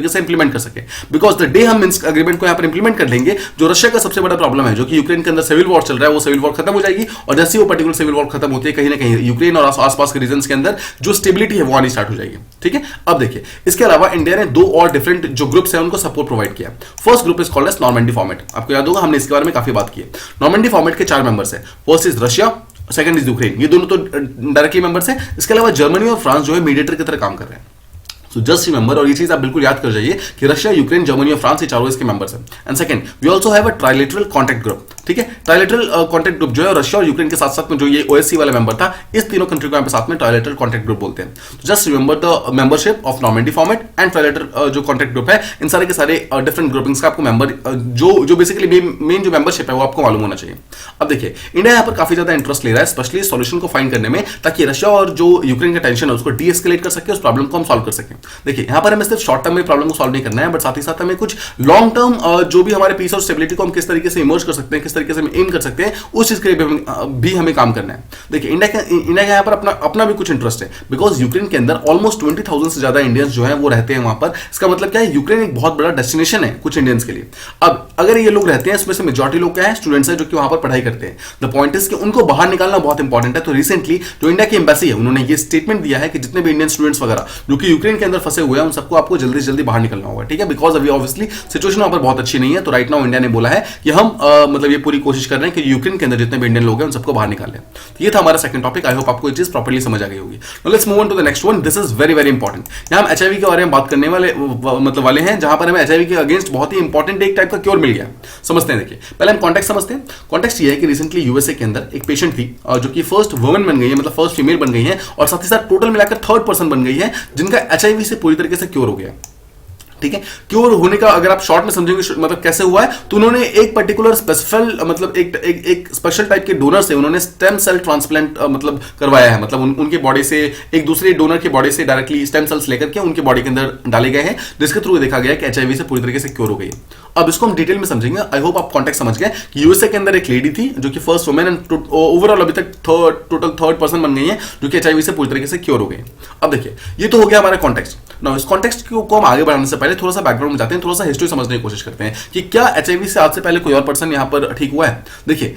से इंप्लीमेंट कर सके, बिकॉज द डे हम मिन्स्क एग्रीमेंट को यहां पर इंप्लीमेंट कर लेंगे, जो रशिया का सबसे बड़ा प्रॉब्लम है, जो कि यूक्रेन के अंदर सिविल वॉर चल रहा है, वो सिविल वॉर खत्म हो जाएगी। और जैसे वो पर्टिकुलर सिविल वॉर खत्म होती है, कहीं ना कहीं यूक्रेन और आसपास के रीजन्स के अंदर जो स्टेबिलिटी है वो आनी स्टार्ट हो जाएगी। ठीक है, अब देखिए इसके अलावा इंडिया ने 2 और डिफरेंट जो ग्रुप्स हैं उनको सपोर्ट प्रोवाइड किया। First group is called as Normandy format. आपको याद होगा हमने इसके बारे में काफी बात की है। नॉर्मैंडी फॉर्मेट के 4 मेंबर्स हैं। First is Russia, second is Ukraine, ये दोनों तो डायरेक्टली मेंबर्स हैं। इसके अलावा जर्मनी और फ्रांस जो है मीडिएटर की तरह काम कर रहे हैं। So just remember, और ये चीज आप बिल्कुल याद कर जाइए कि रशिया, यूक्रेन, जर्मनी और फ्रांस ये चारों इसके मेंबर्स हैं। And second, we also have a trilateral contact group. ठीक है, ट्राइलेटरल कॉन्टैक्ट ग्रुप जो है रशिया और यूक्रेन के साथ साथ में जो ये ओएससी वाला मेंबर था, इस तीनों कंट्री को यहाँ पे साथ में ट्राइलेटरल कॉन्टैक्ट ग्रुप बोलते हैं। Just remember the membership of Normandy format and trilateral जो कॉन्टैक्ट ग्रुप है, इन सारे के सारे डिफरेंट ग्रुपिंग्स का आपको मेंबर जो बेसिकली मेन जो मेंबरशिप है वो आपको मालूम होना चाहिए। अब देखिए इंडिया यहाँ पर काफी ज्यादा इंटरेस्ट ले रहा है, स्पेशली सॉल्यूशन को फाइंड करने में, ताकि रशिया और जो यूक्रेन का टेंशन है उसको डी एस्केलेट कर सके, उस प्रॉब्लम को हम सॉल्व कर सकें। देखिए यहाँ पर सिर्फ शॉर्ट टर्म में प्रॉब्लम को सॉल्व नहीं करना है, बट साथ ही साथ हमें कुछ लॉन्ग टर्म जो भी हमारे पीस और स्टेबिलिटी को हम किस तरीके से इमर्ज कर सकते हैं, किस तरीके से हम एम कर सकते हैं, उस चीज के लिए भी हमें काम करना है। देखिए इंडिया का यहाँ पर अपना भी कुछ इंटरेस्ट है, बिकॉज यूक्रेन के अंदर ऑलमोस्ट 20,000 से ज्यादा इंडियंस जो है वो रहते हैं वहां पर। इसका मतलब क्या है, यूक्रेन एक बहुत बड़ा डेस्टिनेशन है कुछ इंडियंस के लिए। अब अगर ये लोग रहते हैं, इसमें से मेजॉरिटी लोग क्या है, स्टूडेंट्स हैं जो कि वहां पर पढ़ाई करते हैं। द पॉइंट इज कि उनको बाहर निकालना बहुत इंपॉर्टेंट है। तो रिसेंटली जो इंडिया की एम्बेसी है, उन्होंने ये स्टेटमेंट दिया है कि जितने भी इंडियन स्टूडेंट्स वगैरह जो कि यूक्रेन के अंदर फंसे हुए हैं, उन सबको आपको जल्दी से जल्दी बाहर निकलना होगा। ठीक है, बिकॉज अभी ऑब्वियसली सिचुएशन वहां पर बहुत अच्छी नहीं है। तो राइट नाउ इंडिया ने बोला है कि हम मतलब ये पूरी कोशिश कर रहे हैं कि यूक्रेन के अंदर जितने भी इंडियन लोग हैं उन सबको बाहर निकाल लें। तो ये था हमारा सेकंड टॉपिक। आई होप आपको ये चीज प्रॉपर्ली समझ आ गई होगी। Now let's move on to the next one. This is very very important. यहां हम एचआईवी के बारे में बात करने वाले हैं, जहां पर हमें एचआईवी के अगेंस्ट बहुत ही इंपॉर्टेंट एक टाइप का क्योर मिल गया। समझते हैं, देखिए पहले हम कॉन्टेक्स्ट समझते हैं। कॉन्टेक्स्ट ये है कि रिसेंटली यूएसए के अंदर एक पेशेंट थी जो कि फर्स्ट वुमन बन गई है, मतलब फर्स्ट फीमेल बन गई है, और साथ ही साथ टोटल मिलाकर थर्ड पर्सन बन गई है जिनका एचआईवी से पूरी तरीके से क्योर हो गया। ठीक है, क्योर होने का अगर आप शॉर्ट में समझेंगे मतलब कैसे हुआ है, तो उन्होंने एक पर्टिकुलर स्पेसिफिक मतलब एक स्पेशल टाइप के डोनर से उन्होंने स्टेम सेल ट्रांसप्लांट मतलब करवाया है। मतलब उनके बॉडी से एक दूसरे डोनर के बॉडी से डायरेक्टली स्टेम सेल्स लेकर के उनके बॉडी के अंदर डाले गए हैं, जिसके थ्रू देखा गया कि एचआईवी से पूरी तरीके से क्योर हो गई। अब इसको हम डिटेल में समझेंगे। आई होप आप कॉन्टेक्स्ट समझ गए कि यूएसए के अंदर एक लेडी थी जो कि फर्स्ट वुमेन एंड ओवरऑल अभी तक टोटल थर्ड पर्सन बन गई है जो कि एचआईवी से पूरी तरीके से क्योर हो गई। अब देखिए ये तो हो गया हमारा कॉन्टेक्स्ट। ना इस कॉन्टेक्स्ट को हम आगे बढ़ाने से पहले थोड़ा सा बैकग्राउंड में जाते हैं, थोड़ा सा हिस्ट्री समझने की कोशिश करते हैं कि क्या एचआईवी से आज से पहले कोई और पर्सन यहाँ पर ठीक हुआ है। देखिए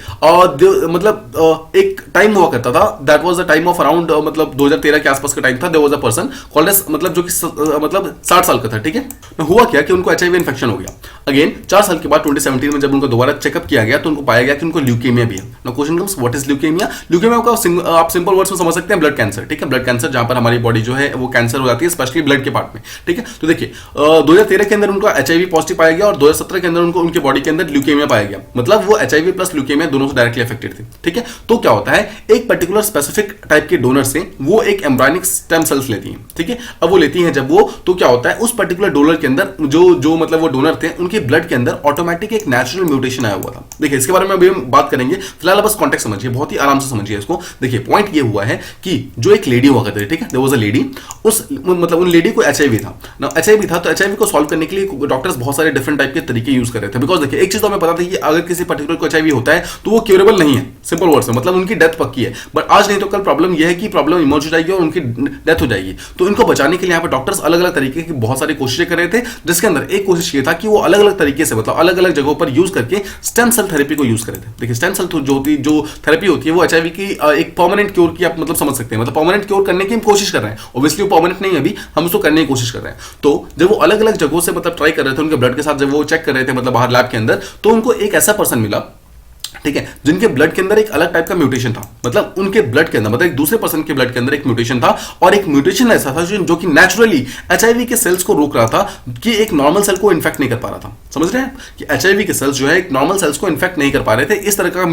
मतलब एक टाइम हुआ करता था, that was the time of around मतलब 2013 के आसपास का टाइम था। There was a person called as मतलब जो कि मतलब 60 साल का था, ठीक है। हुआ क्या कि उनको एचआईवी इन्फेक्शन हो गया। अगेन 4 साल के बाद 2017 में जब उनको दोबारा चेकअप किया गया तो उनको पाया गया कि उनको ल्यूकेमिया भी है। Now question comes, what is leukaemia? Leukaemia को आप सिंपल वर्ड्स में समझ सकते हैं, ब्लड कैंसर, ठीक है। ब्लड कैंसर जहां पर हमारी बॉडी जो है वो कैंसर हो जाती है, स्पेशली ब्लड के पार्ट में, ठीक है। तो देखिए 2013 के अंदर उनका एचआईवी पॉजिटिव पाया गया और 2017 के अंदर उनको उनके बॉडी के अंदर ल्यूकेमिया पाया गया। मतलब वो एचआईवी प्लस ल्यूकेमिया दोनों से डायरेक्टली अफेक्टेड थे, ठीक है। तो क्या होता है, एक पर्टिकुलर स्पेसिफिक टाइप के डोनर से वो एक एम्ब्रायनिक स्टेम सेल्स लेती हैं, ठीक है। अब वो लेती हैं जब वो, तो क्या होता है उस पर्टिकुलर डोनर के अंदर जो मतलब वो डोनर थे उनके ब्लड के अंदर ऑटोमेटिक एक नेचुरल म्यूटेशन आया हुआ था। देखिए इसके बारे में अभी हम बात करेंगे, फिलहाल बस कॉन्टेक्स्ट समझिए, बहुत ही आराम से समझिए इसको। देखिए पॉइंट ये हुआ है कि जो एक लेडी हुआ करती थी, ठीक है, देयर वाज अ लेडी, उस मतलब उन लेडी को एचआईवी था ना, एचआईवी था। तो एचआईवी को सॉल्व करने के लिए डॉक्टर्स बहुत सारे डिफरेंट टाइप के तरीके यूज कर रहे थे। बिकॉज देखिए एक चीज तो हमें पता था कि अगर किसी पर्टिकुलर को एचआईवी होता है तो वो क्यूरेबल नहीं है, सिंपल वर्ड्स में, मतलब उनकी डेथ पक्की है। बट आज नहीं तो कल प्रॉब्लम यह है कि प्रॉब्लम इमर्ज हो जाएगी और उनकी डेथ हो जाएगी। तो इनको बचाने के लिए यहाँ पर डॉक्टर्स अलग अलग तरीके की बहुत सारी कोशिशें कर रहे थे, जिसके अंदर एक कोशिश ये था कि वो अलग अलग तरीके से मतलब अलग अलग जगहों पर यूज करके स्टेम सेल थेरेपी को यूज करे थे। देखिए स्टेम सेल जो थेरेपी होती है वो एचआईवी की एक परमानेंट क्योर की आप मतलब समझ सकते हैं, मतलब परमानेंट क्योर करने की हम कोशिश कर रहे हैं। ऑब्वियसली वो परमानेंट नहीं है, अभी हम उसको करने की कोशिश कर रहे हैं। तो जब वो अलग अलग जगहों से मतलब ट्राई कर रहे थे उनके ब्लड के साथ, जब वो चेक कर रहे थे मतलब बाहर लैब के अंदर, तो उनको एक ऐसा पर्सन मिला, ठीक है, जिनके ब्लड के अंदर एक अलग टाइप का म्यूटेशन था। मतलब उनके ब्लड के अंदर मतलब एक दूसरे पर्सन के ब्लड के अंदर एक म्यूटेशन था, और एक म्यूटेशन ऐसा था जो कि नेचुरली एचआईवी के सेल्स को रोक रहा था कि एक नॉर्मल सेल को इन्फेक्ट नहीं कर पा रहा था। समझ रहे हैं कि एचआईवी के सेल्स जो है एक नॉर्मल सेल्स को इन्फेक्ट नहीं कर पा रहे थे। इस तरह का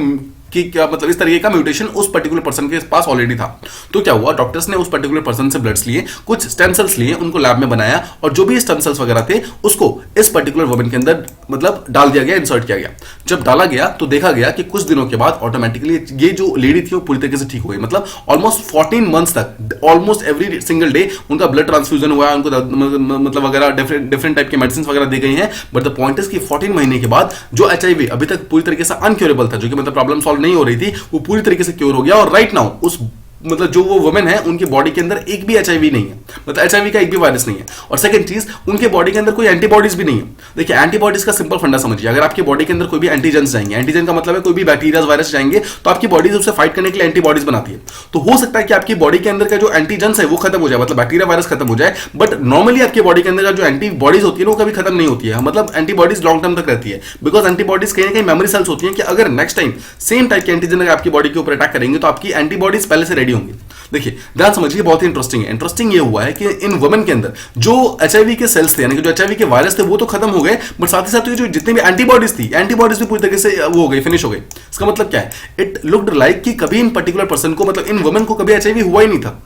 कि क्या मतलब इस तरीके का म्यूटेशन उस पर्टिकुलर पर्सन के पास ऑलरेडी था। तो क्या हुआ, डॉक्टर्स ने उस पर्टिकुलर पर्सन से ब्लड्स लिए, कुछ स्टेम सेल्स लिए, उनको लैब में बनाया, और जो भी स्टेम सेल्स वगैरह थे उसको इस पर्टिकुलर वुमन के अंदर मतलब डाल दिया गया, इंसर्ट किया गया। जब डाला गया तो देखा गया कि कुछ दिनों के बाद ऑटोमेटिकली ये जो लेडी थी वो पूरी तरीके से ठीक हो गई। मतलब ऑलमोस्ट 14 मंथ्स तक ऑलमोस्ट एवरी सिंगल डे उनका ब्लड ट्रांसफ्यूजन हुआ है, उनको मतलब वगैरह डिफरेंट टाइप की मेडिसिन वगैरह दी गई हैं। बट द पॉइंट इज कि 14 महीने के बाद जो एचआईवी अभी तक पूरी तरीके से अनक्योरेबल था, जो कि मतलब प्रॉब्लम सॉल्व नहीं हो रही थी, वो पूरी तरीके से क्योर हो गया। और राइट नाउ उस मतलब जो वो वुमेन है उनकी बॉडी के अंदर एक भी एचआईवी नहीं है, मतलब एचआईवी का एक भी वायरस नहीं है। और सेकंड चीज, उनके बॉडी के अंदर कोई एंटीबॉडीज भी नहीं है। देखिए एंटीबॉडीज का सिंपल फंडा समझिए, अगर आपकी बॉडी के अंदर कोई भी एंटीजेंस जाएंगे, एंटीजन का मतलब है कोई भी बैक्टीरिया वायरस जाएंगे, तो आपकी बॉडी उससे फाइट करने के लिए एंटीबॉडीज बनाती है। तो हो सकता है कि आपकी बॉडी के अंदर का जो एंटीजेंस है वो खत्म हो जाए, मतलब बैक्टीरिया वायरस खत्म हो जाए, बट नॉर्मली आपकी बॉडी के अंदर जो एंटीबॉडीज होती है वो कभी खत्म नहीं होती है। मतलब एंटीबॉडीज लॉन्ग टर्म तक रहती है, बिकॉज एंटीबॉडीज कहीं ना कहीं मेमोरी सेल्स होती है कि अगर नेक्स्ट टाइम सेम टाइप के एंटीजन अगर आपकी बॉडी के ऊपर अटैक करेंगे तो आपकी एंटीबॉडीज पहले से रेडी होंगी। देखिए ध्यान समझिए, बहुत ही इंटरेस्टिंग है। इंटरेस्टिंग ये हुआ है कि इन वुमेन के अंदर जो एचआईवी के सेल्स थे, यानी कि जो एचआईवी के वायरस थे, वो तो खत्म हो गए, बट साथ ही साथ जो जितने भी एंटीबॉडीज थी, एंटीबॉडीज भी पूरी तरीके से वो हो गई, फिनिश हो गई। इसका मतलब क्या है, इट लुक्ड लाइक कि कभी इन पर्टिकुलर पर्सन को मतलब इन वुमेन को कभी एचआईवी हुआ ही नहीं था।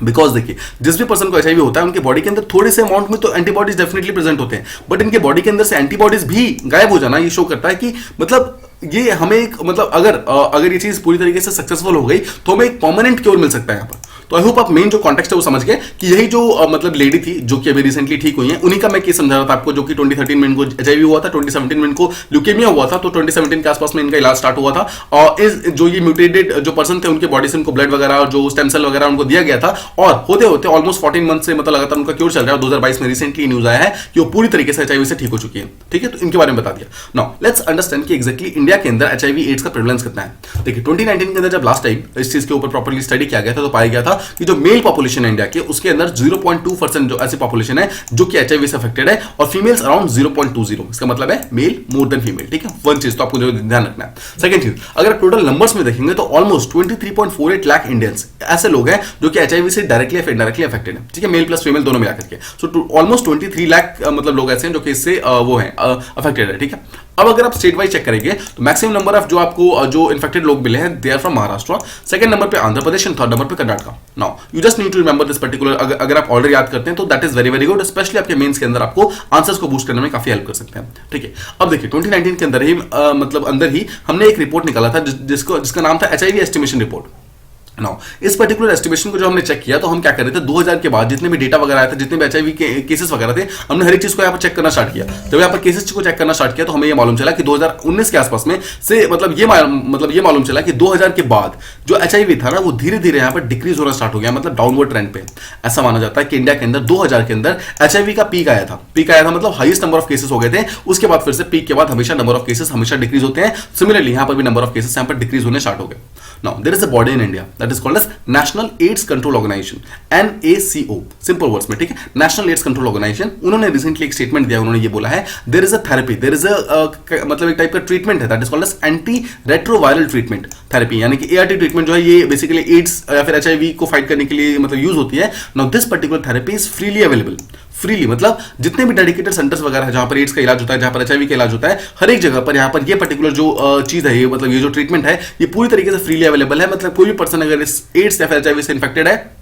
बिकॉज देखिए जिस भी पर्सन को एचआईवी होता है उनके बॉडी के अंदर थोड़े से अमाउंट में तो एंटीबॉडीज डेफिनेटली प्रेजेंट होते हैं, बट इनके बॉडी के अंदर से एंटीबॉडीज भी गायब हो जाना ये शो करता है कि मतलब ये हमें एक मतलब अगर ये चीज पूरी तरीके से सक्सेसफुल हो गई तो हमें एक परमानेंट क्योर मिल सकता है यहाँ पर। तो आई होप आप मेन जो कॉन्टेक्स्ट है वो समझ गए कि यही जो मतलब लेडी थी जो कि अभी रिसेंटली ठीक हुई है, उन्हीं का मैं केस समझा रहा था आपको, जो कि 2013 में इनको एचआईवी हुआ था, 2017 में इनको ल्यूकेमिया हुआ था, तो 2017 के आसपास में इनका इलाज स्टार्ट हुआ था। और इस जो ये म्यूटेटेड जो पर्सन थे उनके बॉडी से उनको ब्लड वगैरह और जो स्टेम सेल वगैरह उनको दिया गया था, और होते होते ऑलमोस्ट 14 मंथ से मतलब लगातार उनका क्योर चल रहा है। 2022 में रिसेंटली न्यूज आया है कि वो पूरी तरीके से एचआईवी से ठीक हो चुकी है। ठीक है, तो इनके बारे में बता दिया। नाउ लेट्स अंडरस्टैंड कि एग्जैक्टली इंडिया के अंदर एचआईवी एड्स का प्रेवलेंस कितना है। देखिए 2019 के अंदर जब लास्ट टाइम इस चीज के ऊपर प्रॉपर्ली स्टडी किया गया था तो पाया गया था कि जो मेल पॉपुलेशन है इंडिया के, उसके अंदर 0.2% जो ऐसी पॉपुलेशन है जो कि एचआईवी से अफेक्टेड है, और फीमेल्स अराउंड 0.20। इसका मतलब है मेल मोर देन फीमेल। ठीक है, वन चीज तो आपको ध्यान रखना है। सेकंड चीज, अगर आप टोटल नंबर्स में देखेंगे तो ऑलमोस्ट 23.48 लाख इंडियंस ऐसे लोग हैं जो कि एचआईवी से डायरेक्टली इनडायरेक्टली अफेक्टेड है। ठीक है, मेल प्लस फीमेल दोनों मिला करके, सो ऑलमोस्ट 23 लाख मतलब लोग ऐसे हैं जो कि इससे वो हैं अफेक्टेड है। ठीक है, अब अगर आप स्टेट वाइज चेक करेंगे तो मैक्सिमम नंबर ऑफ जो आपको जो इन्फेक्टेड लोग मिले हैं they are from Maharashtra, second number पे Andhra Pradesh and third number पे Karnataka. Now you just need to remember this particular, अगर आप ऑलरेडी याद करते हैं तो that is very very good, specially आपके मेंस के अंदर आपको आंसर्स को बूस्ट करने में काफी हेल्प कर सकते हैं। ठीक है, अब देखिए 2019 के अंदर ही मतलब अंदर ही हमने एक रिपोर्ट निकाला था जिसका नाम था एचआईवी एस्टिमेशन रिपोर्ट। नाउ इस पर्टिकुलर एस्टिमेशन को जो हमने चेक किया तो हम क्या कर रहे थे 2000 के बाद जितने भी डेटा वगैरह आए थे, जितने भी एचआईवी के केसेस वगैरह थे, हमने हर एक चीज को यहाँ पर चेक करना स्टार्ट किया। जब यहाँ पर केसेस को चेक करना स्टार्ट किया तो हमें ये मालूम चला कि 2019 के आसपास में से मतलब ये मालूम चला कि 2000 के बाद जो एचआईवी था ना वो धीरे धीरे यहाँ पर डिक्रीज होना स्टार्ट हो गया, मतलब डाउनवर्ड ट्रेंड पे। ऐसा माना जाता है कि इंडिया के अंदर 2000 के अंदर एचआईवी का पीक आया था मतलब हाईएस्ट नंबर ऑफ केसेस हो गए थे। उसके बाद फिर से पीक के बाद हमेशा नंबर ऑफ केसेस हमेशा डिक्रीज होते हैं। सिमिलरली यहाँ पर भी नंबर ऑफ केसेस यहाँ पर डिक्रीज होने स्टार्ट हो गए। Now, there is a body in India that is called as National AIDS Control Organization, NACO, simple words में, ठीक है, National AIDS Control Organization। उन्होंने रिसेंटली एक स्टेटमेंट दिया, उन्होंने ये बोला है there is a therapy, there is a मतलब एक टाइप का ट्रीटमेंट है that is called as anti retroviral treatment therapy, यानी कि ART ट्रीटमेंट जो है ये बेसिकली एड्स या फिर HIV को फाइट करने के लिए मतलब यूज होती है। Now this particular therapy is freely available, freely मतलब जितने भी डेडिकेटेड सेंटर्स वगैरह है जहां पर एड्स का इलाज होता है, जहां पर एचआईवी का इलाज होता है, हर एक जगह पर यहाँ पर ये पर्टिकुलर जो चीज है, ये मतलब ये जो ट्रीटमेंट है ये पूरी तरीके से फ्रीली अवेलेबल है। मतलब कोई भी पर्सन अगर इस एड्स या फिर एचआईवी से इन्फेक्टेड है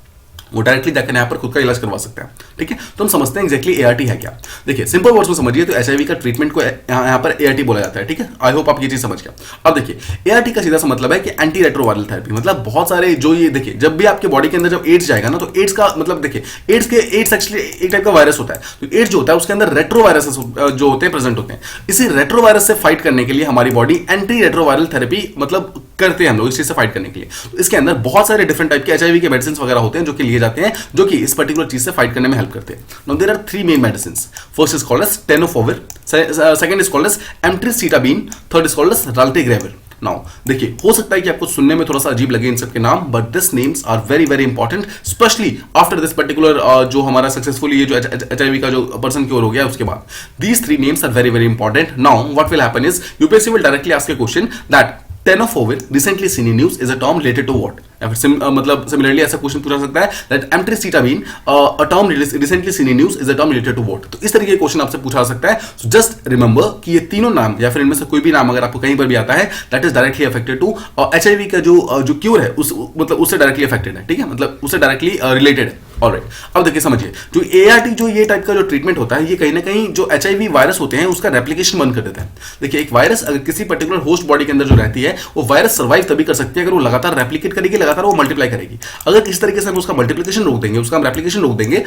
वो डायरेक्टली जाकर यहाँ पर खुद का इलाज करवा सकते हैं। ठीक है, तो हम समझते हैं एक्जैक्टली ART है क्या। देखिए सिंपल वर्ड्स में समझिए तो एचआईवी का ट्रीटमेंट को यहाँ पर ART बोला जाता है। ठीक है, आई होप आप ये चीज समझ गया। अब देखिए ART का सीधा सा मतलब है कि एंटी रेट्रोवायरल थेरेपी, मतलब बहुत सारे जो ये देखिए जब भी आपके बॉडी के अंदर जब एड्स जाएगा ना तो एड्स का मतलब देखिए एड्स एक्चुअली एक टाइप का वायरस होता है। तो एड्स जो होता है उसके अंदर रेट्रोवायरस जो होते हैं प्रेजेंट होते हैं। इसी रेट्रोवायरस से फाइट करने के लिए हमारी बॉडी एंटी रेट्रोवायरल थेरेपी मतलब करते हैं हम लोग इस चीज से फाइट करने के लिए। तो इसके अंदर बहुत सारे डिफरेंट टाइप के एचआईवी के मेडिसिन वगैरह होते हैं जो कि लिए जाते हैं, जो कि इस पर्टिकुलर चीज से फाइट करने में हेल्प करते हैं। Now there are 3 main medicines. First is called as tenofovir, second is called as emtricitabine, third is called as raltegravir. Now देखिए हो सकता है कि आपको सुनने में थोड़ा सा अजीब लगे इन सब के नाम, but this names are very very important, specially after this particular जो हमारा सक्सेसफुली ये जो एचआईवी का जो पर्सन क्योर हो गया उसके बाद। These 3 names are very very important. Now what will happen is UPSC will directly ask a question that tenofovir recently seen in news is a term related to what? या फिर मतलब similarly ऐसा question पूछा सकता है that एम्ट्रिसिटाबिन a term recently seen in news is a term related to what? तो इस तरीके के क्वेश्चन आपसे पूछा सकता है। So just remember कि ये तीनों नाम या फिर इनमें से कोई भी नाम अगर आपको कहीं पर भी आता है that is directly affected to HIV का जो क्यूर है उस मतलब उससे डायरेक्टली अफेक्टेड है। ठीक है, मतलब उससे डायरेक्टली रिलेटेड है। ऑलराइट, अब देखिए समझिए जो ART जो ये टाइप का जो ट्रीटमेंट होता है ये कहीं ना कहीं जो HIV वायरस होते हैं उसका रेप्लिकेशन बंद कर देता है। देखिए एक वायरस अगर किसी पर्टिकुलर होस्ट बॉडी के अंदर जो रहती है वो वायरस सर्वाइव तभी कर सकती है अगर वो लगातार रेप्लिकेट करेगी, लगातार वो मल्टीप्लाई करेगी। अगर किसी तरीके से हम उसका मल्टीप्लिकेशन रोक देंगे, उसका हम रेप्लिकेशन रोक देंगे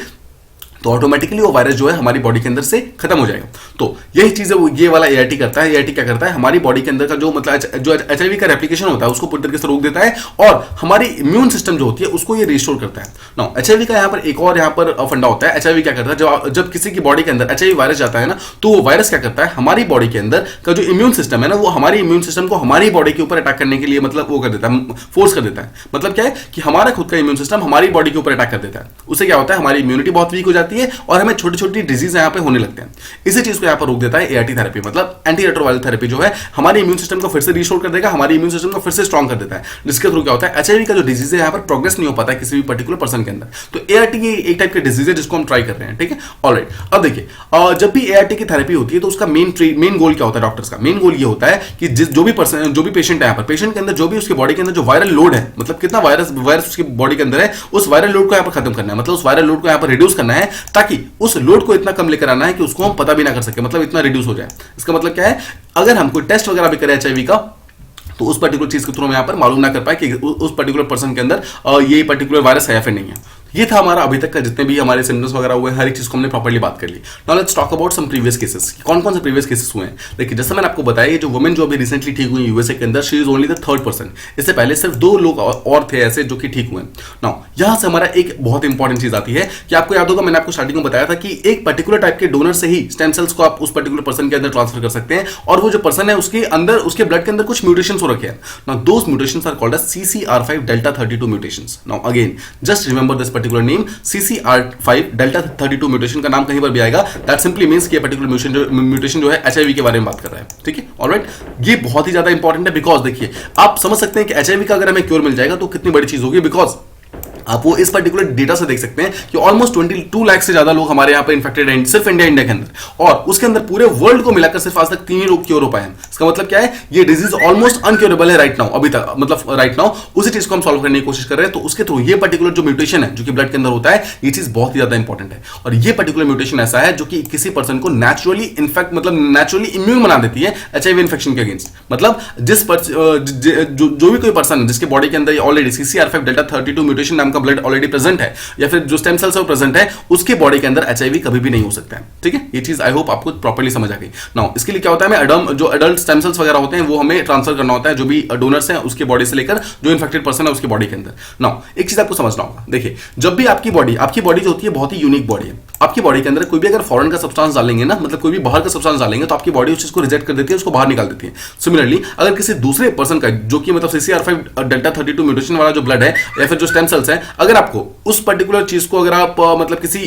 तो ऑटोमेटिकली वो वायरस जो है हमारी बॉडी के अंदर से खत्म हो जाएगा। तो यही चीज है ये वाला ART करता है। ART क्या करता है, हमारी बॉडी के अंदर का जो मतलब जो HIV का रेप्लिकेशन होता है उसको पूरी तरीके से रोक देता है और हमारी इम्यून सिस्टम जो होती है उसको ये रिस्टोर करता है। नाउ HIV का यहाँ पर एक और यहाँ पर फंडा होता है। HIV क्या करता है, जब किसी की बॉडी के अंदर HIV वायरस जाता है ना तो वो वायरस क्या करता है, हमारी बॉडी के अंदर का जो इम्यून सिस्टम है ना वो हमारी इम्यून सिस्टम को हमारी बॉडी के ऊपर अटैक करने के लिए मतलब वो कर देता है, फोर्स कर देता है। मतलब क्या है कि हमारा खुद का इम्यून सिस्टम हमारी बॉडी के ऊपर अटैक कर देता है। उससे क्या होता है, हमारी इम्यूनिटी बहुत वीक हो जाती है और हमें छोटी छोटी डिजीज यहाँ पे होने लगते हैं। इसी चीज को यहाँ पर रोक देता है ART थेरेपी, मतलब एंटी रेट्रोवायरल थेरेपी जो है हमारे इम्यून सिस्टम को फिर से रिस्टोर कर देगा, हमारे इम्यून सिस्टम को फिर से स्ट्रॉन्ग कर देता है। जिसके थ्रू क्या होता है HIV का जो डिजीज है यहाँ पर प्रोग्रेस नहीं हो पाता है किसी भी पर्टिकुलर पर्सन के अंदर। तो ART ये एक टाइप का डिजीज है जिसको हम ट्राई कर रहे हैं। ठीक है, ऑलराइट। अब देखिए जब भी ART की थेरेपी होती है तो उसका मेन गोल क्या होता है, डॉक्टर्स का मेन गोल ये होता है कि जो भी पेशेंट है यहाँ पर, पेशेंट के अंदर जो भी उसके बॉडी के अंदर जो वायरल लोड है, मतलब कितना वायरस उसकी बॉडी के अंदर है, उस वायरल लोड को यहाँ पर खत्म करना है, मतलब उस वायरल लोड को यहाँ पर रिड्यूस करना है ताकि उस लोड को इतना कम लेकर आना है कि उसको हम पता भी ना कर सके, मतलब इतना रिड्यूस हो जाए। इसका मतलब क्या है, अगर हम कोई टेस्ट वगैरह भी करें HIV का तो उस पर्टिकुलर चीज के थ्रू हम यहाँ पर मालूम ना कर पाए कि उस पर्टिकुलर पर्सन के अंदर ये पर्टिकुलर वायरस है या फिर नहीं है। ये था हमारा अभी तक का जितने भी हमारे सिम्टम्स वगैरह हुए हर एक चीज को हमने प्रॉपर्ली बात कर ली। Now let's talk about some previous cases. कौन कौन से प्रीवियस केसेस हुए हैं। देखिए जैसे मैंने आपको बताया ये जो वुमेन जो अभी रिसेंटली ठीक हुई यूएसए के अंदर, she is only the 3rd person. इससे पहले सिर्फ 2 लोग और थे ऐसे जो कि ठीक हुए। नाउ यहां से हमारा एक बहुत इंपॉर्टेंट चीज आती है कि आपको याद होगा मैंने आपको स्टार्टिंग में बताया था कि एक पर्टिकुलर टाइप के डोनर से ही स्टेम सेल्स को आप उस पर्टिकुलर पर्सन के अंदर ट्रांसफर कर सकते हैं और वो जो पर्सन है उसके अंदर उसके ब्लड के अंदर कुछ म्यूटेशंस हो रखे हैं। Now those mutations are called as CCR5 delta 32 mutations. Now again just remember this particular name, CCR5 delta 32 mutation का नाम कहीं पर भी आएगा दैट सिंपली मींस कि ये पर्टिकुलर म्यूटेशन जो है HIV के बारे में बात कर रहा है। ठीक है, ऑलराइट। ये बहुत ही ज्यादा इंपॉर्टेंट है बिकॉज देखिए आप समझ सकते हैं कि HIV का अगर हमें क्योर मिल जाएगा तो कितनी बड़ी चीज होगी, बिकॉज आप वो इस पर्टिकुलर डेटा से देख सकते हैं कि ऑलमोस्ट 22 लाख से ज्यादा लोग हमारे यहाँ पे इन्फेक्टेड हैं सिर्फ इंडिया के अंदर, और उसके अंदर पूरे वर्ल्ड को मिलाकर सिर्फ आज तक 3 ही लोग क्योर हो पाए हैं। इसका मतलब क्या है, ये डिजीज ऑलमोस्ट अनक्योरेबल है राइट नाउ, अभी तक मतलब राइट नाउ उसी चीज को हम सॉल्व करने की कोशिश कर रहे हैं। तो उसके थ्रू ये पर्टिकुलर जो म्यूटेशन है जो कि ब्लड के अंदर होता है, ये चीज बहुत ही ज्यादा इंपॉर्टेंट है। और ये पर्टिकुलर म्यूटेशन ऐसा है जो कि किसी पर्सन को नेचुरली इनफेक्ट मतलब नेचुरली इम्यून बना देती है एचआईवी इन्फेक्शन के अगेंस्ट। मतलब जिस जो भी कोई पर्सन है जिसके बॉडी के अंदर ऑलरेडी CCR5 डेल्टा 32 म्यूटेशन नाम का ब्लड ऑलरेडी प्रेजेंट है, या फिर जो स्टेम सेल्स है वो प्रेजेंट है, उसके बॉडी के अंदर एचआईवी कभी भी नहीं हो सकता है। ठीक है, ये चीज आई होप आपको प्रॉपर्ली समझ आ गई। नाउ इसके लिए क्या होता है, हमें जो एडल्ट स्टेम सेल्स वगैरह होते हैं वो हमें ट्रांसफर करना होता है, जो भी डोनर्स हैं उसके बॉडी से लेकर जो इन्फेक्टेड पर्सन है उसके बॉडी के अंदर। नाउ एक चीज आपको समझना होगा, देखिए जब भी आपकी बॉडी जो होती है बहुत ही यूनिक बॉडी है, आपकी बॉडी के अंदर कोई भी अगर फॉरेन का सब्सटेंस डालेंगे ना, मतलब कोई भी बाहर का सब्सटेंस डालेंगे तो आपकी बॉडी उस चीज को रिजेक्ट कर देती है, उसको बाहर निकाल देती है। सिमिलरली अगर किसी दूसरे पर्सन का जो कि मतलब CCR5 डेल्टा 32 म्यूटेशन वाला जो ब्लड है या फिर जो स्टेम सेल्स है, अगर आपको उस पर्टिकुलर चीज को अगर आप मतलब किसी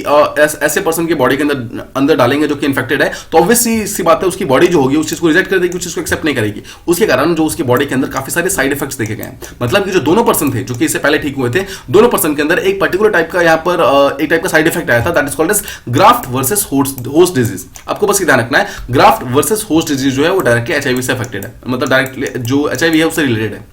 ऐसे पर्सन की बॉडी के अंदर डालेंगे जो कि इन्फेक्टेड है, तो ऑब्वियसली सी बात है उसकी बॉडी जो होगी उस चीज को रिजेक्ट कर देगी, उस चीज को एक्सेप्ट नहीं करेगी। उसके कारण जो उसकी बॉडी के अंदर काफी सारे साइड इफेक्ट्स देखे गए हैं। मतलब कि जो दोनों पर्सन थे जो कि इससे पहले ठीक हुए थे, दोनों पर्सन के अंदर एक पर्टिकुलर टाइप का यहाँ पर एक टाइप का साइड इफेक्ट आया था, that is called as graft versus host disease. आपको बस ध्यान रखना है, ग्राफ्ट वर्सेस होस्ट डिजीज जो है वो डायरेक्टली एचआईवी से अफेक्टेड है, मतलब डायरेक्टली जो एचआईवी है उससे रिलेटेड है।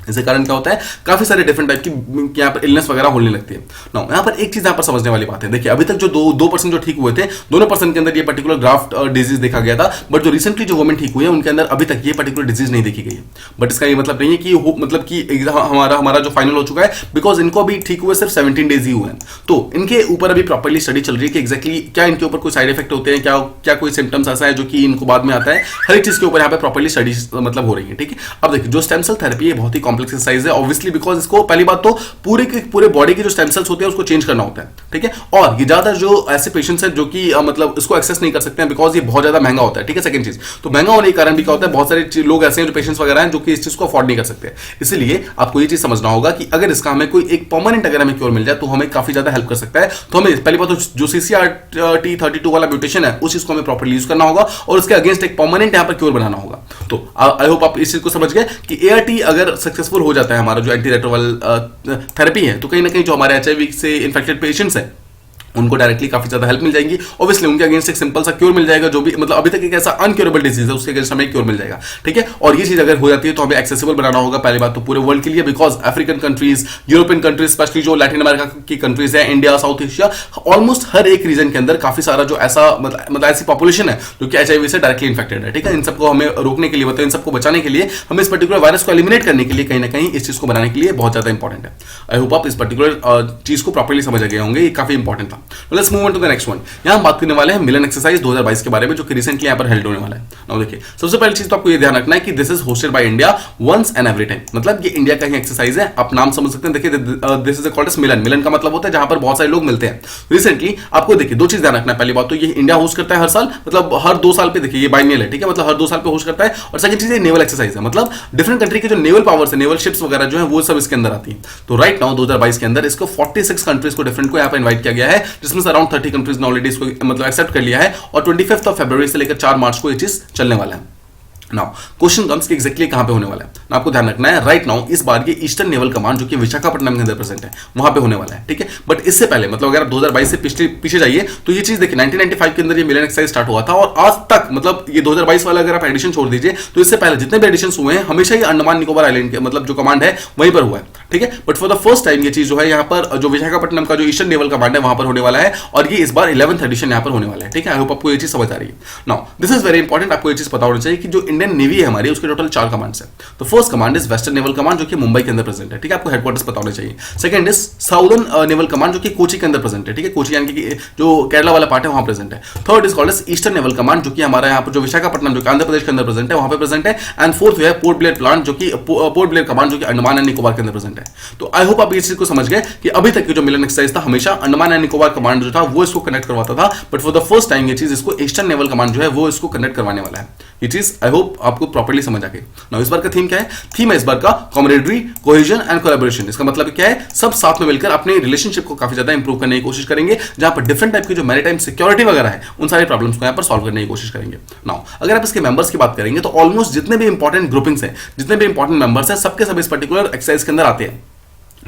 इसके कारण क्या होता है, काफी सारे डिफरेंट टाइप की यहाँ पर इलनेस वगैरह होने लगती है। नाउ यहाँ पर एक चीज यहाँ पर समझने वाली बात है, देखिए अभी तक जो दो पर्सन जो ठीक हुए थे, दोनों पर्सन के अंदर ये पर्टिकुलर ग्राफ्ट डिजीज देखा गया था, बट जो रिसेंटली जो वुमेन ठीक हुई है उनके अंदर अभी तक ये पर्टिकुलर डिजीज नहीं देखी गई है। बट इसका ये मतलब नहीं है कि मतलब कि हमारा जो फाइनल हो चुका है, बिकॉज इनको अभी ठीक हुए सिर्फ 17 डेज ही हुए हैं, तो इनके ऊपर अभी प्रॉपर्ली स्टडी चल रही है कि एक्जैक्टली क्या इनके ऊपर कोई साइड इफेक्ट होते हैं, क्या कोई सिम्टम्स ऐसा है जो कि इनको बाद में आता है। हर एक चीज के ऊपर यहाँ पे प्रॉपर्ली स्टडी मतलब हो रही है। ठीक है, अब देखिए जो स्टेम सेल थेरेपी है बहुत ही कॉम्प्लेक्स एक्सरसाइज है, बिकॉज इसको पहली बात तो पूरे बॉडी के जो स्टेम सेल्स होते हैं उसको चेंज करना होता है। ठीक है, और ये ज्यादा जो ऐसे पेशेंट्स हैं जो कि मतलब इसको एक्सेस नहीं कर सकते हैं बिकॉज ये बहुत ज्यादा महंगा होता है। ठीक है, सेकंड चीज तो महंगा होने के कारण भी क्या होता है, बहुत सारे लोग ऐसे हैं जो पेशेंट्स वगैरह हैं जो कि इस चीज को अफोर्ड नहीं कर सकते। इसलिए आपको ये चीज समझना होगा कि अगर इसका हमें कोई एक परमानेंट अगर हमें क्योर मिल जाए तो हमें काफी ज्यादा हेल्प कर सकता है। तो हमें पहली बात तो जो CCR32 वाला म्यूटेशन है उस चीज को हमें प्रॉपर्ली यूज करना होगा और उसके अगेंस्ट एक परमानेंट यहाँ पर क्योर बनाना होगा। तो आई होप आप इस चीज को समझ गए कि ART अगर सक्सेसफुल हो जाता है हमारा जो एंटी थेरेपी है, तो कहीं ना कहीं जो हमारे एचआईवी से इन्फेक्टेड पेशेंट्स हैं उनको डायरेक्टली काफी ज्यादा हेल्प मिल जाएगी। ऑब्वियसली उनके अगेंस्ट एक सिंपल सा क्योर मिल जाएगा, जो भी मतलब अभी तक एक ऐसा अनक्योरेबल डिजीज है उसके अगेंस्ट हमें क्योर मिल जाएगा। ठीक है, और ये चीज अगर हो जाती है तो हमें एक्सेसिबल बनाना होगा पहली बात तो पूरे वर्ल्ड के लिए, because African countries, European countries, specially जो लैटिन अमेरिका की कंट्रीज है, इंडिया, साउथ एशिया, ऑलमोस्ट हर एक रीजन के अंदर काफी सारा जो ऐसा मतलब ऐसी पॉपुलेशन है जो कि एचआईवी से डायरेक्टली इन्फेक्टेड है। ठीक है, इन सबको हमें रोकने के लिए मतलब इन सबको बचाने के लिए हमें इस पर्टिकुलर वायरस को एलिमिनेट करने के लिए कहीं ना कहीं इस चीज को बनाने के लिए बहुत ज्यादा इंपॉर्टेंट है। आई होप आप इस पर्टिकुलर चीज को प्रॉपर्ली समझ गए होंगे, ये काफी इंपॉर्टेंट था। Let's move on to next one. यहां हम बात करने वाले हैं मिलन एक्सरसाइज 2022 के बारे में जो कि रिसेंटली यहां पर हेल्ड होने वाला है। नाउ देखिए सबसे पहली चीज तो आपको ये ध्यान रखना है कि this is hosted by India once and every time, मतलब ये इंडिया का ही एक्सरसाइज है, आप नाम समझ सकते हैं। देखिए दिस इज कॉल्ड एज मिलन। मिलन का मतलब होता है जहां पर बहुत सारे लोग मिलते हैं। रिसेंटली आपको देखिए दो चीज ध्यान रखना है, पहली बात तो ये इंडिया होस्ट करता है हर साल, मतलब हर 2 साल पे, देखिए ये बाइनियल है। ठीक है, मतलब हर 2 साल पे होस्ट करता है। और सेकंड चीज ये नेवल एक्सरसाइज है, मतलब डिफरेंट कंट्री के जो नेवल पावर्स है, नेवल शिप्स वगैरह जो है वो सब इसके अंदर आती है। तो राइट नाउ 2022 के अंदर इसको 46 कंट्रीज को डिफरेंट को यहाँ पर इन्वाइट किया गया है, जिसमें से अराउंड 30 कंट्रीज ने ऑलरेडी इसको मतलब एक्सेप्ट कर लिया है और 25 फरवरी से लेकर 4 मार्च को ये चीज चलने वाला है। नाउ क्वेश्चन कम्स कि एग्जैक्टली कहां पे होने वाला है, ना आपको ध्यान रखना है। राइट नाउ इस बार ये ईस्टर्न नेवल कमांड जो कि विशाखापट्टनम के अंदर प्रेजेंट है वहां पे होने वाला है। ठीक है, बट इससे पहले मतलब अगर आप 2022 से पीछे जाइए तो ये चीज देखिए 1995 के अंदर ये मिलन एक्सरसाइज स्टार्ट हुआ था और आज तक मतलब ये 2022 वाला अगर आप एडिशन छोड़ दीजिए तो इससे पहले जितने भी एडिशन हुए हैं हमेशा ये अंडमान निकोबार आइलैंड के मतलब जो कमांड है वहीं पर हुआ है। ठीक है, but for the first time ये चीज जो है यहाँ पर जो विशाखापट्टनम का जो ईस्टर्न नेवल कमांड है वहां पर होने वाला है और ये इस बार 11th एडिशन यहाँ पर होने वाला है। ठीक है, आई होप आपको ये चीज समझ आ रही है। Now this is very important, आपको ये चीज पता होना चाहिए कि जो इंडियन नेवी है हमारी उसके टोटल 4 कमांड्स हैं। तो first command is western naval command जो कि मुंबई के अंदर प्रेजेंट है। ठीक है, आपको हेडक्वार्टर्स पता होने चाहिए। Second is southern naval command जो कि कोची के अंदर प्रेजेंट है। ठीक है, कोची यानी कि जो केरला वाला पार्ट है वहां प्रेजेंट है। Third is called as eastern naval command जो कि हमारा यहाँ पर जो विशाखापट्टनम जो कि आंध्र प्रदेश के अंदर प्रेजेंट है वहां पे प्रेजेंट है। एंड फोर्थ है पोर्ट ब्लेयर प्लांट जो कि पोर्ट ब्लेयर कमांड जो कि अंडमान एंड निकोबार के अंदर प्रेजेंट है। तो आई होप आप इस चीज को समझ गए कि अभी तक की जो मिलन एक्सरसाइज था हमेशा अंडमान एंड निकोबार कमांड जो था वो इसको कनेक्ट करवाता था, but for the first time ये चीज इसको ईस्टर्न नेवल कमांड जो है वो इसको कनेक्ट करवाने वाला है। ये चीज आई होप आपको प्रॉपर्ली समझ आ गई। नाउ इस बार का थीम क्या है? थीम है इस बार का कॉमरेडरी, कोहेजन एंड कोलैबोरेशन। इसका मतलब क्या है? सब साथ में मिलकर अपने रिलेशनशिप को काफी ज्यादा इंप्रूव करने की कोशिश करेंगे, जहां पर डिफरेंट टाइप की जो मैरीटाइम सिक्योरिटी वगैरह है उन सारे प्रॉब्लम्स को यहां पर सॉल्व करने की कोशिश करेंगे। नाउ अगर आप इसके मेंबर्स की बात करेंगे तो ऑलमोस्ट जितने भी इंपॉर्टेंट ग्रुपिंग्स हैं, जितने भी इंपॉर्टेंट मेंबर्स हैं, सबके सब इस पर्टिकुलर एक्सरसाइज के अंदर आते हैं।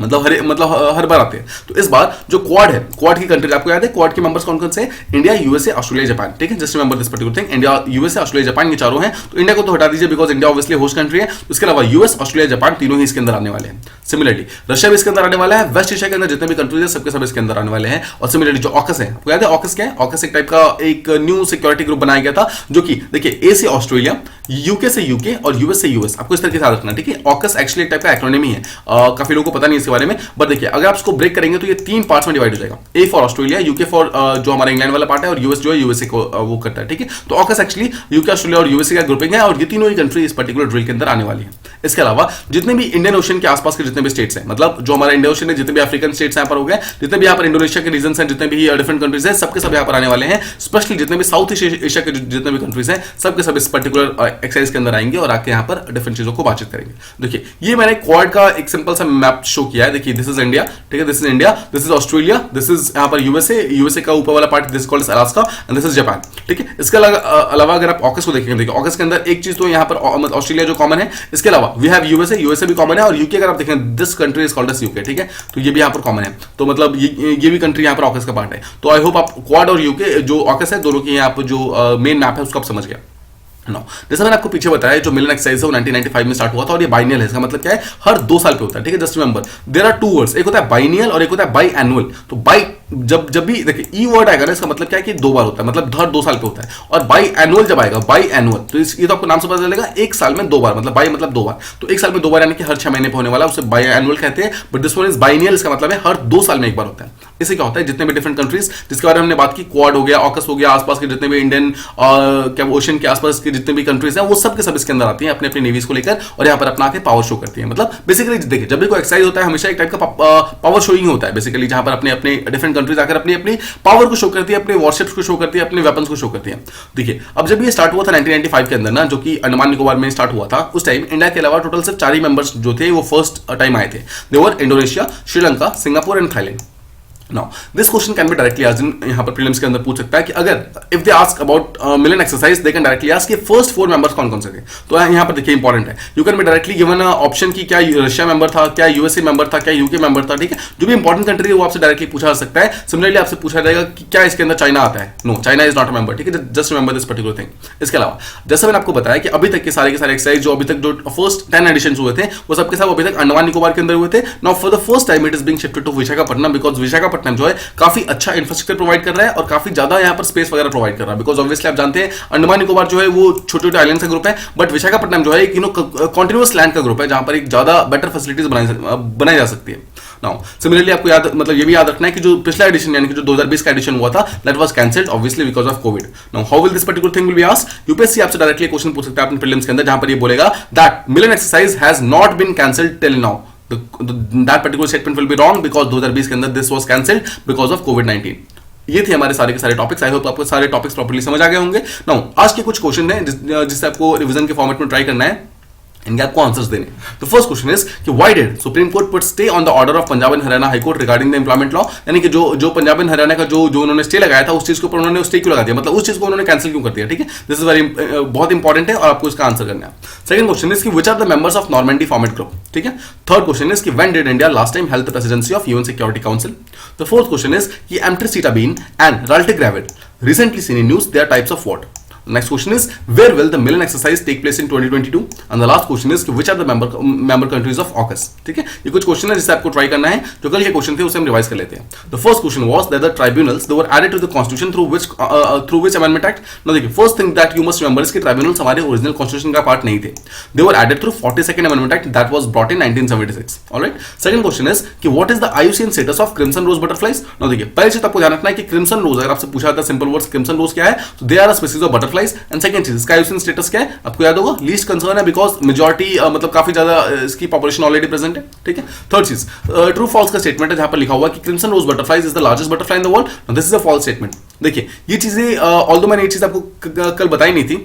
मतलब हर बार आते हैं। तो इस बार जो क्वाड है, क्वाड की कंट्रीज आपको याद है, क्वाड के मेंबर्स कौन कौन से हैं? India, USA, Australia, Japan. ठीक है, just remember this particular thing, India, USA, Australia, Japan, ये चारों हैं। तो इंडिया को तो हटा दीजिए because India obviously host country है। उसके अलावा यूएस, ऑस्ट्रेलिया, जापान तीनों ही इसके अंदर आने वाले हैं। सिमिलरली रशिया भी इसके अंदर आने वाला है। वेस्ट एशिया के अंदर जितने भी कंट्रीज है सबके सब इसके अंदर आने वाले हैं। और सिमिलरली जो ऑकस है, आपको याद है ऑकस क्या है? ऑकस एक टाइप का एक न्यू सिक्योरिटी ग्रुप बनाया गया था, जो कि देखिए ए से ऑस्ट्रेलिया, यूके से यूके और यूएस से यूएस, आपको इस तरह के साथ रखना। ठीक है, ऑकस एक्चुअली एक टाइप का एक्रोनिमी है, काफी लोगों को पता नहीं इसके बारे में, बट देखिए अगर आप इसको ब्रेक करेंगे तो ये 3 पार्ट्स में डिवाइड हो जाएगा। A for Australia, UK for जो हमारा इंग्लैंड वाला पार्ट है, और यूएस जो है यूएसए को वो करता है। ठीक है, तो ऑकस एक्चुअली यूके, ऑस्ट्रेलिया और यूएसए का ग्रुपिंग है, और ये तीनों ही कंट्री इस पर्टिकुलर ड्रिल के अंदर आने वाली है। इसके अलावा जितने भी इंडियन ओशन के आसपास के जितने भी स्टेट्स हैं, मतलब जो हमारा इंडियन ओशन है, जितने भी अफ्रीकन स्टेट्स यहाँ पर हो गए, जितने भी यहाँ पर इंडोनेशिया के रीजन हैं, जितने भी डिफरेंट कंट्रीज हैं, सबके सब यहाँ पर आने वाले हैं। स्पेशली जितने भी साउथ ईस्ट एशिया के जितने भी कंट्रीज हैं, सबके सब इस पर्टिकुलर एक्सरसाइज के अंदर आएंगे और आके यहाँ पर डिफरेंट चीजों को बातचीत करेंगे। देखिए ये मैंने क्वाड का एक सिंपल सा मैप शो किया है। देखिए दिस इज इंडिया, ठीक है, this is India, this is Australia, this is यहाँ पर यूएसए, यूएसए का ऊपर वाला part this is called Alaska, and this is Japan. ठीक है, इसके अलावा अगर आप ऑकस को देखेंगे, देखिए ऑकस के अंदर एक चीज तो यहाँ पर ऑस्ट्रेलिया जो कॉमन है, इसके अलावा वी हैव यूएसए, यूएसए भी कॉमन है, और यूके अगर आप देखें this country is called as UK. ठीक है, तो ये भी यहाँ पर कॉमन है, तो मतलब ये भी कंट्री यहाँ पर ऑकस का पार्ट है। तो आई होप आप क्वाड और यूके जो ऑकस है दोनों की यहाँ पर जो मेन मैप है उसको आप समझ गया। नो, जैसा मैंने आपको पीछे बताया जो मिलन एक्सरसाइज है वो 1995 में स्टार्ट हुआ था, और ये बाइनियल है। इसका मतलब क्या है? हर 2 साल पे होता है। ठीक है, just remember there are 2 words, एक होता है बाइनियल और एक होता है बाई एनुअल। तो बाई जब भी देखिए ई वर्ड आएगा ना, इसका मतलब क्या है कि 2 बार होता है, मतलब हर 2 साल पे होता है। और बाई एनुअल जब आएगा, बाई एनुअल, तो ये तो आपको नाम से पता चलेगा, एक साल में 2 बार, मतलब बाई मतलब 2 बार, तो एक साल में 2 बार यानी कि हर 6 महीने पे होने वाला, उसे बाई एनुअल कहते हैं। But this one is biennial, इसका मतलब है हर 2 साल में एक बार होता है। इससे क्या होता है, जितने भी डिफरेंट कंट्रीज जिसके बारे में हमने बात की, क्वाड हो गया, ऑकस हो गया, आसपास के जितने भी इंडियन क्या ओशन के आसपास के जितने भी कंट्रीज हैं, वो सब के सब इसके अंदर आती हैं अपने अपने नेवीज को लेकर, और यहाँ पर अपना के पावर शो करती है। मतलब बेसिकली देखिए जब भी कोई एक्सरसाइज होता है हमेशा एक टाइप का पावर शो ही होता है बेसिकली, जहां पर अपने अपने डिफरेंट कंट्रीज आकर अपनी अपनी पावर को शो करती है, अपने वॉरशिप्स को शो करती है, अपने वेपन्स को शो करती है। देखिए अब जब ये स्टार्ट हुआ था 1995 के अंदर ना, जो कि अंडमान निकोबार में स्टार्ट हुआ था, उस टाइम इंडिया के अलावा टोटल सिर्फ 4 ही मेंबर्स जो थे वो फर्स्ट टाइम आए थे। They were Indonesia, Sri Lanka, Singapore and Thailand. Now, this question can be directly asked in यहाँ पर प्रीलिम्स के अंदर पूछ सकता है कि अगर if they ask about Milan exercise they can directly ask कि फर्स्ट 4 मेंबर्स कौन कौन से थे। तो यहाँ पर देखिए इंपॉर्टेंट है, you can be directly given option की क्या रशिया मेंबर था, क्या यूएसए मेंबर था, क्या यूके मेंबर था। ठीक है, जो भी इंपॉर्टेंट कंट्री है वो आपसे डायरेक्टली पूछा जा सकता है। सिमिलरली आपसे पूछा जाएगा कि क्या इसके अंदर चाइना आता है। No, China is not a member. ठीक है, just remember this particular thing. इसके अलावा जैसा मैंने आपको बताया कि अभी तक के सारे एक्सरसाइज जो अभी तक जो फर्स्ट 10 एडिशन हुए थे वो सबके सब अभी तक अंडमान निकोबार के अंदर हुए थे। Now for the first time it is being shifted to Visakhapatnam, because Visakhapatnam जो है काफी अच्छा इंफ्रास्ट्रक्चर प्रोवाइड कर रहा है और काफी ज्यादा यहाँ पर स्पेस वगैरह प्रोवाइड कर रहा है। बिकॉज ऑब्वियसली आप जानते हैं अंडमान निकोबार जो है वो छोटे छोटे आइलैंड का ग्रुप है, बट विशाखापट्टनम जो है एक कॉन्टिन्यूअस लैंड का ग्रुप है जहां पर एक ज्यादा बेटर फैसिलिटीज बनाई जा सकती है। नाउ सिमिलरली आपको याद मतलब ये भी याद रखना है कि जो पिछला एडिशन यानी कि जो 2020 का एडिशन हुआ था that was cancelled obviously because of Covid. Now how will this particular thing will be asked? UPSC आपसे डायरेक्टली क्वेश्चन पूछ सकता है अपने प्रीलिम्स के अंदर, जहां पर ये बोलेगा that Milan exercise has not been cancelled till now. That particular statement will be wrong because 2020 के अंदर this was cancelled because of COVID-19। ये थे हमारे सारे के सारे टॉपिक्स। आई होप आपको सारे टॉपिक्स प्रॉपर्ली समझ आ गए होंगे। नाउ आज के कुछ क्वेश्चन हैं जिससे आपको रिवीजन के फॉर्मेट में ट्राई करना है, इनके आपको आंसर्स देने। तो फर्स्ट क्वेश्चन इज कि why did supreme court put stay on the order of Punjab and Haryana high court regarding the employment law, यानी कि जो पंजाब एंड हरियाणा का जो उन्होंने स्टे लगाया था उस चीज के ऊपर उन्होंने स्टे क्यों लगा दिया, मतलब उस चीज को उन्होंने कैंसिल क्यों कर दिया। ठीक है, दिस इज वेरी बहुत इंपॉर्टेंट है और आपको इसका आंसर करना है। सेकंड क्वेश्चन इज कि which are the members of Normandy format group. ठीक है, थर्ड क्वेश्चन इज कि when did India last time held the presidency of UN security council. The fourth question is कि emtricitabine and raltegravir recently seen in news, they are types of what? Next question is where will the Milan exercise take place in 2022? And the last question is which are the member countries of AUKUS? ठीक है, ये कुछ question है जिसे आपको try करना है। जो कल के क्वेश्चन थे उसे हम रिवाइज कर लेते हैं। The first question was that the tribunals they were added to the constitution through which amendment act? Now देखिए first thing that you must remember is कि tribunals हमारे ओरिजिनल कॉन्स्टिट्यूशन का पार्ट नहीं थे। They were added through 42nd amendment act that was brought in 1976. Alright. Second question is कि what is the IUCN status of crimson rose butterflies? Now देखिए पहले चीज आपको ध्यान रखना है कि crimson rose अगर आपसे पूछा जाता है सिंपल वर्ड्स crimson rose क्या है, तो they are a species of butterflies। And second चीज इसका आईयूसीएन स्टेटस क्या है आपको याद होगा, लीस्ट कंसर्न है बिकॉज मेजॉरिटी मतलब काफी ज्यादा इसकी पॉपुलेशन ऑलरेडी प्रेजेंट है। ठीक है, थर्ड चीज ट्रू फॉल्स का स्टेटमेंट है जहां पर लिखा हुआ कि crimson rose butterflies is the largest butterfly in the world. This is a false statement. देखिए ये चीजें ऑल्दो मैंने ये चीज आपको कल बताई नहीं थी,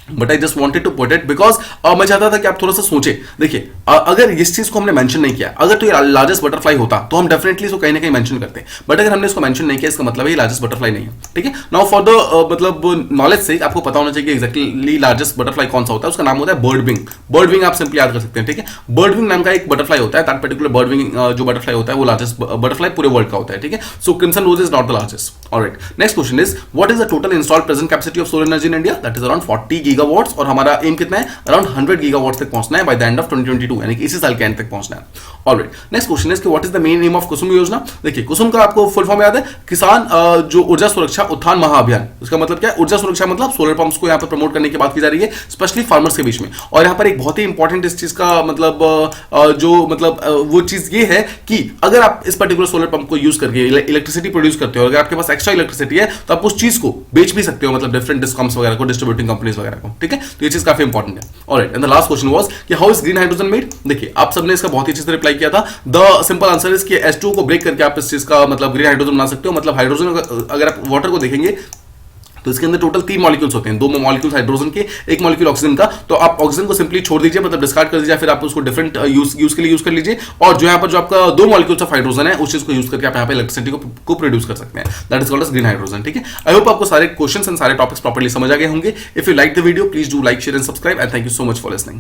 but I just wanted to put it because मैं चाहता था कि आप थोड़ा सा सोचे। देखिए अगर इस चीज को हमने मेंशन नहीं किया, अगर तो ये लार्जेस्ट बटरफ्लाई होता तो हम डेफिनेटली इसको कहीं ना कहीं मेंशन करते, बट अगर हमने इसको मेंशन नहीं किया इसका मतलब ये लार्जेस्ट बटरफ्लाई नहीं है। ठीक है, नाउ फॉर द मतलब नॉलेज से आपको पता होना चाहिए कि एक्जैक्टली लार्जेस्ट बटरफ्लाई कौन सा होता है। उसका नाम होता है बर्ड विंग। बर्ड विंग आप सिंपली याद कर सकते हैं। ठीक है, बर्ड विंग नाम का एक बटरफ्लाई होता है, दैट पर्टिकुलर बर्ड विंग जो बटरफ्लाई होता है वो लार्जेस्ट बटरफ्लाई पूरे वर्ल्ड का होता है। ठीक है, so crimson rose is not the largest. Alright, next question is what is the total installed present capacity of solar energy in India? That is around 40 gigawatts और हमारा एम कितना है? अराउंड 100 गीगावाट्स तक पहुंचना है बाय द एंड ऑफ 2022, यानी कि इसी साल के एंड तक पहुंचना है। ऑलराइट, नेक्स्ट क्वेश्चन इज कि what is the main aim of Kusum Yojana? देखिए कुसुम का आपको फुल फॉर्म याद है, किसान जो ऊर्जा सुरक्षा उत्थान महाअभियान। उसका मतलब क्या है? ऊर्जा सुरक्षा मतलब सोलर पंप्स को यहां पर प्रमोट करने की बात की जा रही है, स्पेशली फार्मर्स के बीच में। और यहां पर एक बहुत ही इंपॉर्टेंट इस चीज का मतलब वो चीज ये है कि अगर आप इस पर्टिकुलर सोलर पंप को यूज करके इलेक्ट्रिसिटी प्रोड्यूस करते हो, अगर आपके पास एक्स्ट्रा इलेक्ट्रिसिटी है तो आप उस चीज को बेच भी सकते हो, मतलब डिफरेंट डिस्कॉम्स वगैरह को, डिस्ट्रीब्यूटिंग कंपनीज वगैरह को। ठीक है, तो ये चीज काफी इंपॉर्टेंट है। Alright, and the last question was कि how is green hydrogen made? देखिए आप सबने इसका बहुत ही अच्छे से रिप्लाई किया था। द सिंपल आंसर इज कि H2O को ब्रेक करके आप इस चीज का मतलब ग्रीन हाइड्रोजन बना सकते हो। मतलब हाइड्रोजन अगर आप वाटर को देखेंगे तो इसके अंदर टोटल 3 मॉलिक्यूल्स होते हैं, 2 मॉलिक्यूल्स हाइड्रोजन के, 1 मॉलिक्यूल ऑक्सीजन का। तो आप ऑक्सीजन को सिंपली छोड़ दीजिए, मतलब डिस्कार्ड कर दीजिए, फिर आप उसको डिफरेंट यूज के लिए यूज कर लीजिए। और जो यहाँ पर जो आपका 2 मॉलिक्यूल्स ऑफ हाइड्रोजन है उस चीज को यूज करके आप यहाँ पे इलेक्ट्रिसिटी को प्रोड्यूस कर सकते हैं। That is called as green hydrogen. ठीक है, आई होप आपको सारे क्वेश्चंस एंड सारे टॉपिक्स प्रॉपर्ली समझ आ गए होंगे। If you like the video please do like, share and subscribe, and thank you so much for listening.